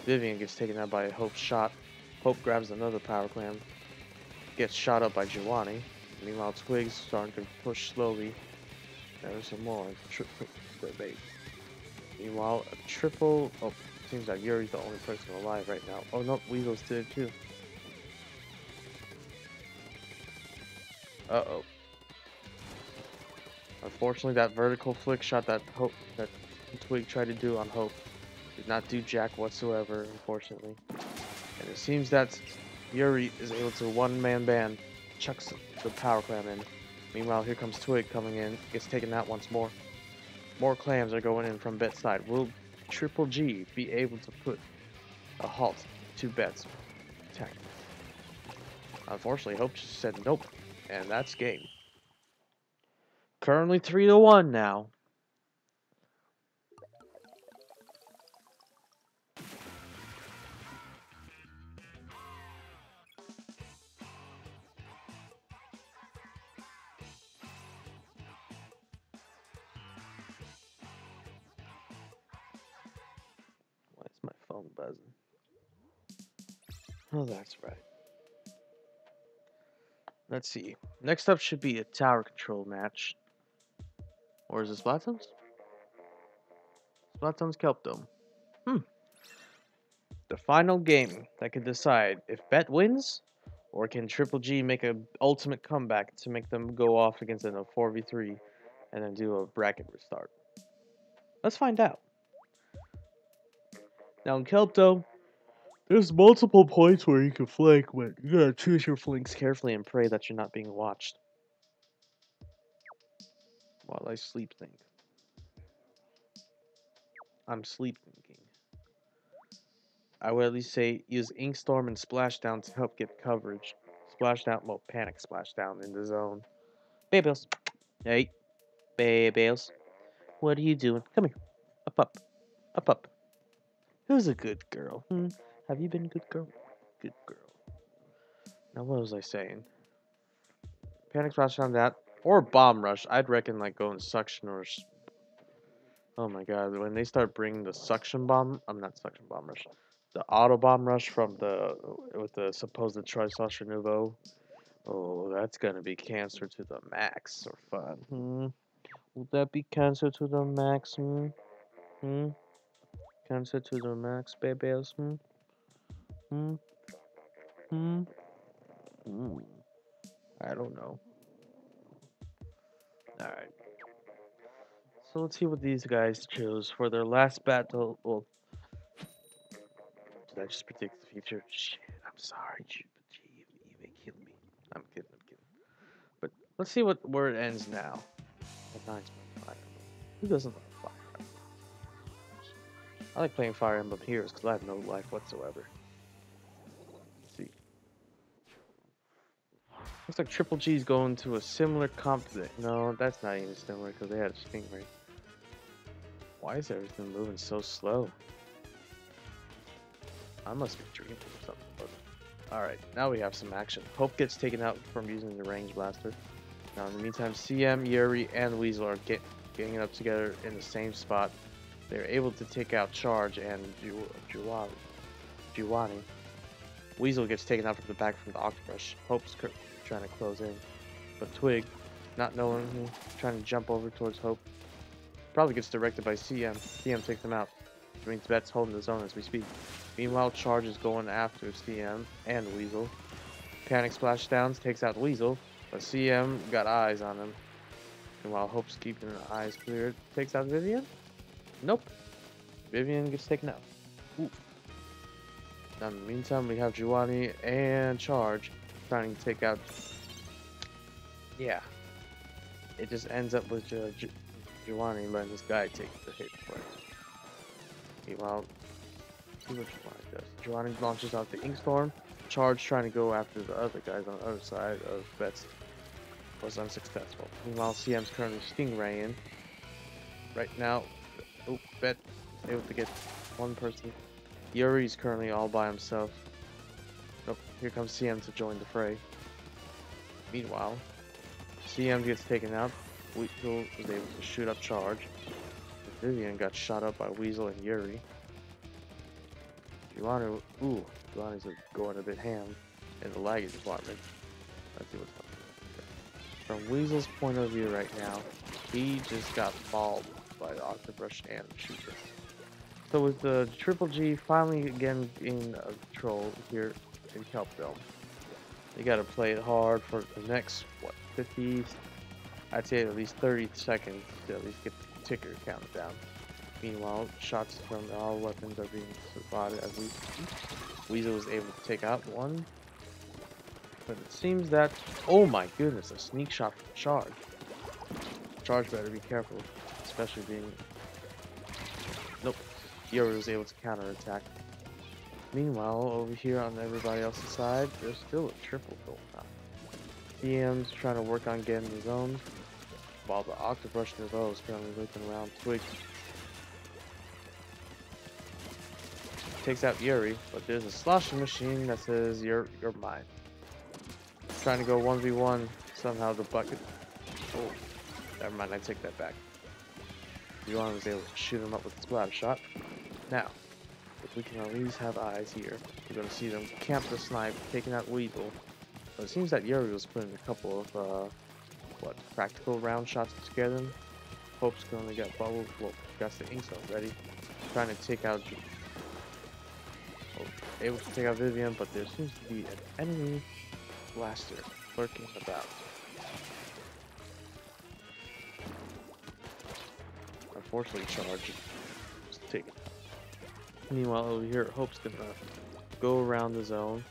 Vivian gets taken out by Hope's shot. Hope grabs another power clam, gets shot up by Giovanni. Meanwhile, Twig's starting to push slowly. There's some more. Meanwhile, a triple. Oh, seems like Yuri's the only person alive right now. Oh no, Weasel's dead too. Uh-oh. Unfortunately, that vertical flick shot that Twig tried to do on Hope did not do jack whatsoever, unfortunately. And it seems that Yuri is able to one-man band, chucks the power clam in. Meanwhile, here comes Twig coming in, gets taken out once more. More clams are going in from Bet's side. Will Triple G be able to put a halt to Bet's attack? Unfortunately, Hope said nope, and that's game. Currently 3-1 now. Why is my phone buzzing? Oh, that's right. Let's see. Next up should be a tower control match. Or is it Splatoon's? Splatoon's Kelp Dome. The final game that can decide if Bet wins, or can Triple G make an ultimate comeback to make them go off against a 4v3 and then do a bracket restart. Let's find out. Now in Kelp Dome, there's multiple points where you can flank, but you gotta choose your flanks carefully and pray that you're not being watched. While I sleep think. I'm sleep thinking. I would at least say use Inkstorm and Splashdown to help get coverage. Splashdown, well, Panic Splashdown in the zone. Babyls. Hey, Babyls. What are you doing? Come here. Up, up. Up, up. Who's a good girl? Have you been a good girl? Good girl. Now, what was I saying? Panic Splashdown that. Or Bomb Rush. I'd reckon, like, going Suction or... Oh my god, when they start bringing the Suction Bomb... I'm not Suction Bomb Rush. The Auto Bomb Rush from the... With the supposed Trisauce Nouveau. Oh, that's gonna be cancer to the max or fun. Would that be cancer to the max? Cancer to the max, babies? I don't know. Alright. So let's see what these guys chose for their last battle. Well, did I just predict the future? Shit, I'm sorry, Gee, you may kill me. I'm kidding. But let's see where it ends now. At 9.5. Who doesn't love Fire Emblem? I like playing Fire Emblem Heroes because I have no life whatsoever. Let's see. Looks like Triple G's going to a similar comp today. No, that's not even similar because they had a Stingray. Why is everything moving so slow? I must be dreaming or something. But... Alright, now we have some action. Hope gets taken out from using the range blaster. Now in the meantime, CM, Yuri, and Weasel are getting up together in the same spot. They're able to take out Charge and Juwani. Weasel gets taken out from the back from the Octobrush. Hope's trying to close in. But Twig, not knowing him, trying to jump over towards Hope. Probably gets directed by CM. CM takes him out. Which means Bet's holding the zone as we speak. Meanwhile, Charge is going after CM and Weasel. Panic Splashdowns takes out Weasel, but CM got eyes on him. And while Hope's keeping her eyes cleared, takes out Vivian? Nope. Vivian gets taken out. Oof. Now in the meantime, we have Juwani and Charge trying to take out... Yeah. It just ends up with Juwani letting this guy take the hit for it. Meanwhile, see what Juwani does. Juwani launches out the Inkstorm. Charge trying to go after the other guys on the other side of Bet's was unsuccessful. Meanwhile, CM's currently Stingraying. Right now, Bet able to get one person. Yuri's currently all by himself. Nope, here comes CM to join the fray. Meanwhile, CM gets taken out. Weasel was able to shoot up Charge. Vivian got shot up by Weasel and Yuri. Juwani's going a bit ham in the laggy department. Let's see what's happening. From Weasel's point of view right now, he just got mauled by the Octobrush and the Shooter. So with the Triple G finally again in control here in Kelp Dome, you gotta play it hard for the next, 50, I'd say at least 30 seconds to at least get the ticker counted down. Meanwhile, shots from all weapons are being spotted as Weasel was able to take out one, But it seems that... Oh my goodness, a sneak shot from Charge. Charge better be careful, especially being... Nope. Yuri was able to counterattack. Meanwhile, over here on everybody else's side, there's still a triple going on. DM's trying to work on getting the zone, while the Octobrush Nouveau is currently looking around Twig. Takes out Yuri, but there's a sloshing machine that says you're mine. Trying to go 1v1, somehow the bucket... Oh, never mind, I take that back. Yuan was able to shoot him up with a splatter shot. Now, if we can at least have eyes here, we're going to see them camp the snipe, taking out Weasel. But it seems that Yuri was putting a couple of, practical round shots to scare them. Hope's going to get bubbled. Well, got the ink zone ready. Trying to take out... able to take out Vivian, but there seems to be an enemy blaster lurking about. Unfortunately, Charge was taken out. Meanwhile, over here, Hope's gonna go around the zone.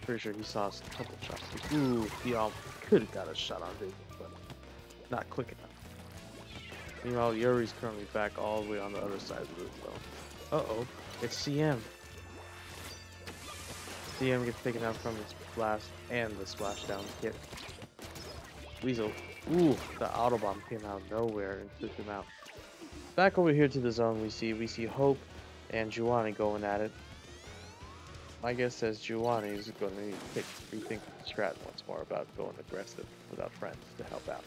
Pretty sure he saw a couple shots. Ooh, he could have got a shot on Vivian, but not quick enough. Meanwhile, Yuri's currently back all the way on the other side of the zone. Uh-oh, it's CM. CM gets taken out from his blast and the splashdown hit. Weasel. Ooh, the Autobomb came out of nowhere and took him out. Back over here to the zone we see Hope and Juwani going at it. My guess says Juwani is going to rethink the strat once more about going aggressive without friends to help out.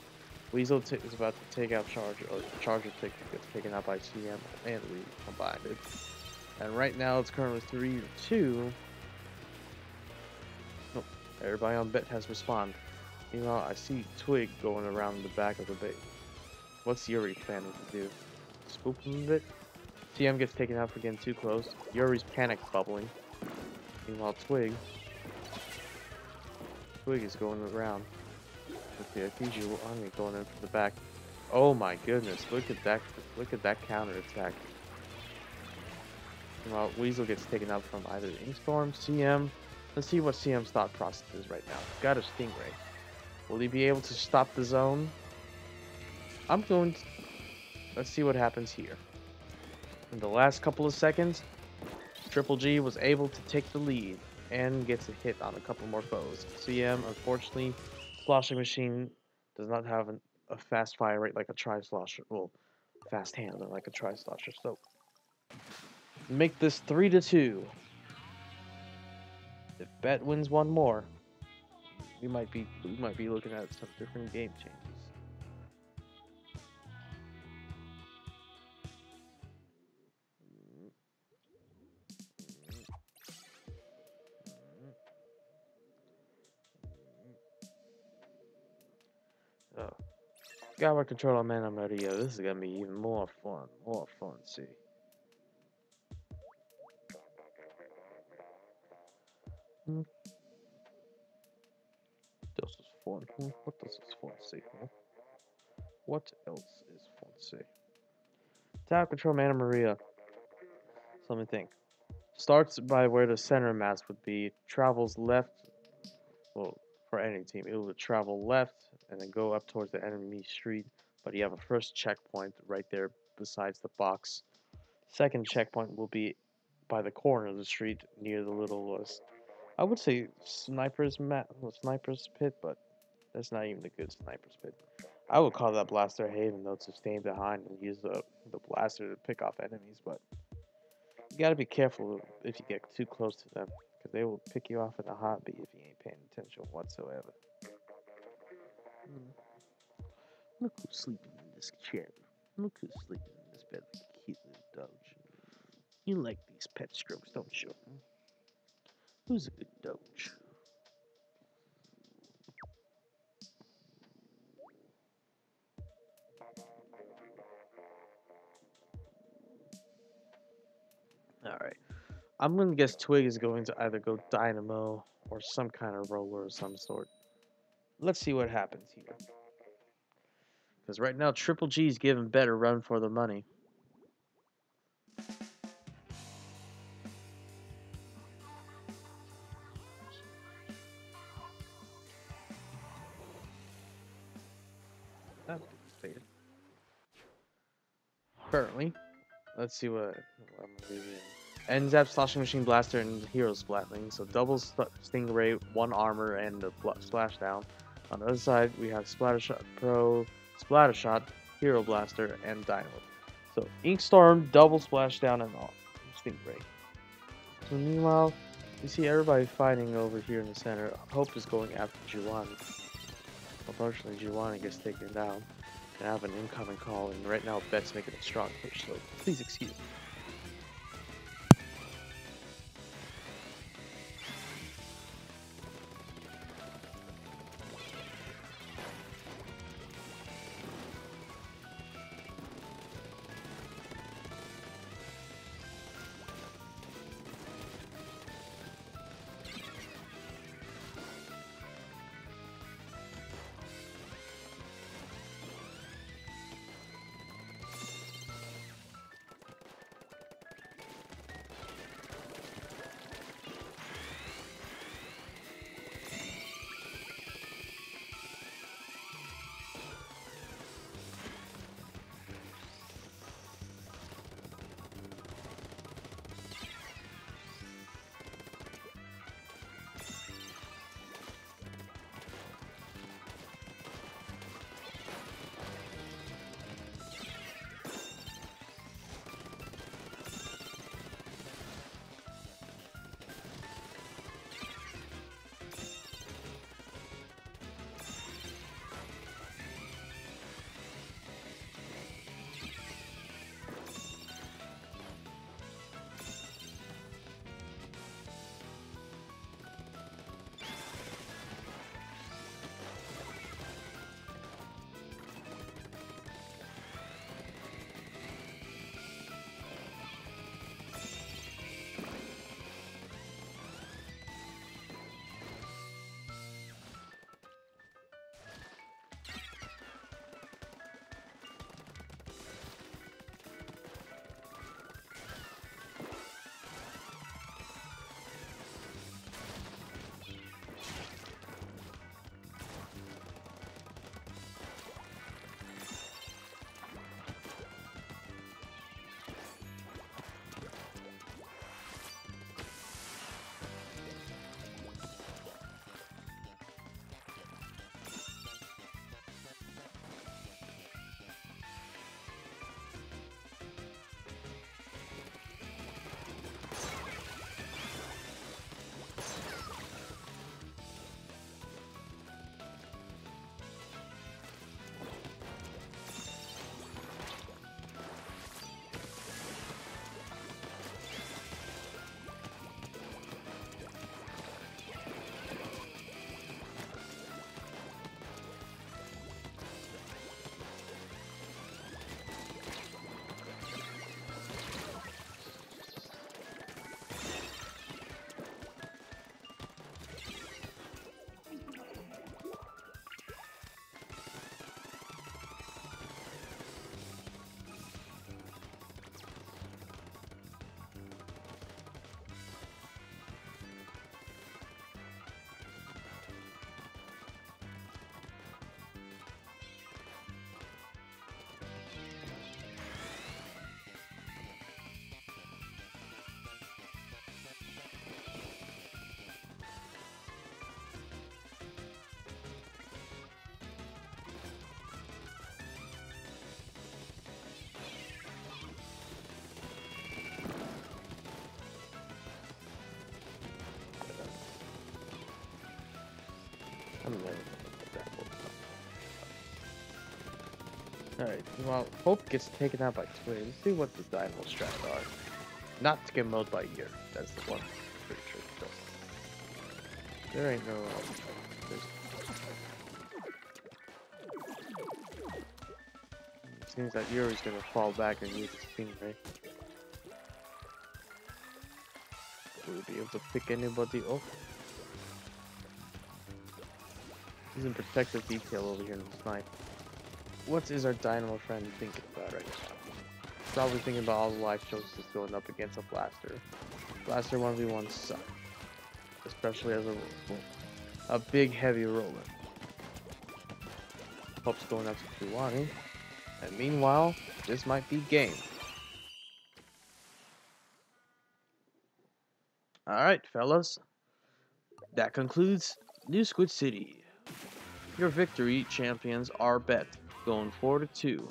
Weasel is about to take out Charger, or Charger gets taken out by CM and we combined it. And right now it's currently 3-2. Nope, everybody on bet has responded. Meanwhile, I see Twig going around the back of the base. What's Yuri planning to do? Spook him a bit? CM gets taken out for getting too close. Yuri's panic bubbling. Meanwhile, Twig is going around. Okay, I see Juwani going in from the back. Oh my goodness, look at that counterattack. Meanwhile, Weasel gets taken out from either Inkstorm, CM. Let's see what CM's thought process is right now. He's got a Stingray. Will he be able to stop the zone? Let's see what happens here. In the last couple of seconds, Triple G was able to take the lead and gets a hit on a couple more foes. CM, unfortunately, Sloshing Machine does not have a fast fire rate like a Tri-Slosher. Well, fast handler like a Tri-Slosher. So, make this 3-2. If Bet wins one more, we might be looking at some different game changes. Oh. Got my control on man, I'm ready. Yo, this is gonna be even more fun. See. What else is fun? What else is fun? See. What else is fun? See. Tap control Mana Maria. So let me think. Starts by where the center mass would be. Travels left. Well, for any team, it will travel left and then go up towards the enemy street. But you have a first checkpoint right there besides the box. Second checkpoint will be by the corner of the street near the little, I would say sniper's pit, but that's not even a good sniper's pit. I would call that blaster haven though, to stay behind and use the blaster to pick off enemies, but you gotta be careful if you get too close to them, because they will pick you off in a heartbeat if you ain't paying attention whatsoever. Look who's sleeping in this chair. Look who's sleeping in this bed like a cute little doge. You like these pet strokes, don't you? Who's a good doge? Alright. I'm gonna guess Twig is going to either go Dynamo or some kind of roller of some sort. Let's see what happens here. Because right now, Triple G's giving better run for the money. That faded. Currently, let's see what I'm reading. NZAP Slashing Machine Blaster and Hero Splatling. So double Stingray, 1 armor, and a splashdown. On the other side, we have Splattershot Pro, Splattershot, Hero Blaster, and Dynamo. So Ink Storm, double splashdown, and all Stingray. So meanwhile, you see everybody fighting over here in the center. Hope is going after Juwani. Unfortunately, Juwani gets taken down. And I have an incoming call, and right now Bet's making a strong push, so please excuse me. Alright, well, Hope gets taken out by Twin. Let's see what the Dynamo strats are. Not to get mowed by Year. That's the one. Pretty sure it does. There ain't no. It seems that Yuri's gonna fall back and use his Stingray. Will he be able to pick anybody up? He's in protective detail over here in the snipe. What is our Dynamo friend thinking about right now? Probably thinking about all the life choices going up against a Blaster. Blaster 1v1 suck. Especially as a big heavy roller. Hope's going up to Kiwani. And meanwhile, this might be game. Alright, fellas. That concludes New Squid City. Your victory champions are Bet, going 4-2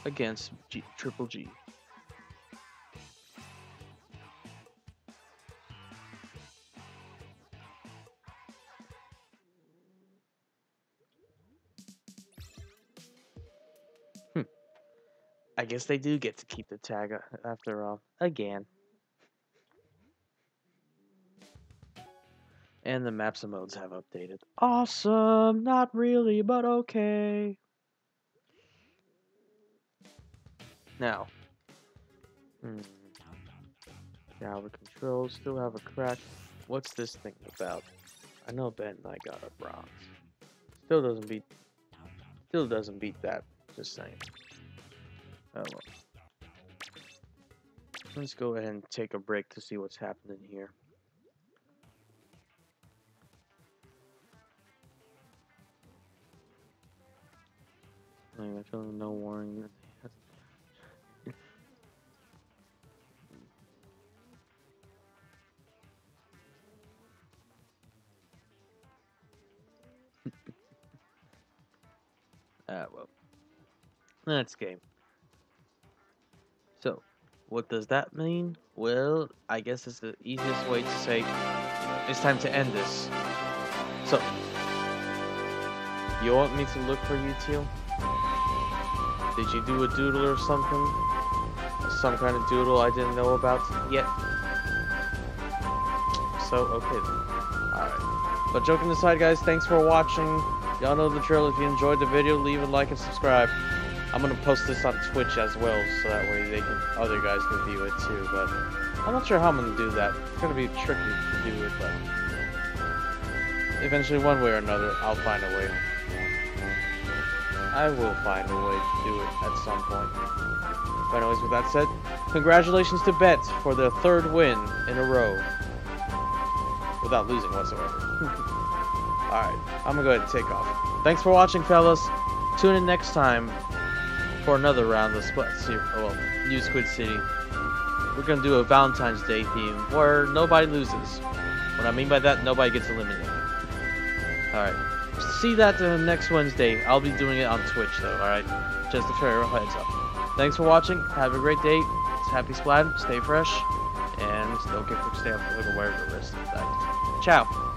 against Triple G. I guess they do get to keep the tag after all. Again. And the maps and modes have updated. Awesome! Not really, but okay. Now. Tower controls still have a crack. What's this thing about? I know Ben and I got a bronze. Still doesn't beat that. Just saying. Oh well. Let's go ahead and take a break to see what's happening here. I feel no warning. Well. That's game. So, what does that mean? Well, I guess it's the easiest way to say it's time to end this. So, you want me to look for you, Teal? Did you do a doodle or something? Some kind of doodle I didn't know about yet? So, okay then. Alright. But joking aside, guys, thanks for watching. Y'all know the drill. If you enjoyed the video, leave a like and subscribe. I'm gonna post this on Twitch as well, so that way other guys can view it too, but I'm not sure how I'm gonna do that. It's gonna be tricky to do it, but eventually, one way or another, I'll find a way. I will find a way to do it at some point. But anyways, with that said, congratulations to Bet for their 3rd win in a row. Without losing whatsoever. Alright, I'm gonna go ahead and take off. Thanks for watching, fellas. Tune in next time for another round of New Squid City. We're gonna do a Valentine's Day theme where nobody loses. What I mean by that, nobody gets eliminated. Alright. See that next Wednesday. I'll be doing it on Twitch though, alright? Just a fair heads up. Thanks for watching. Have a great day. Happy Splatoon. Stay fresh. And don't get quick stay up for the rest of that. Ciao.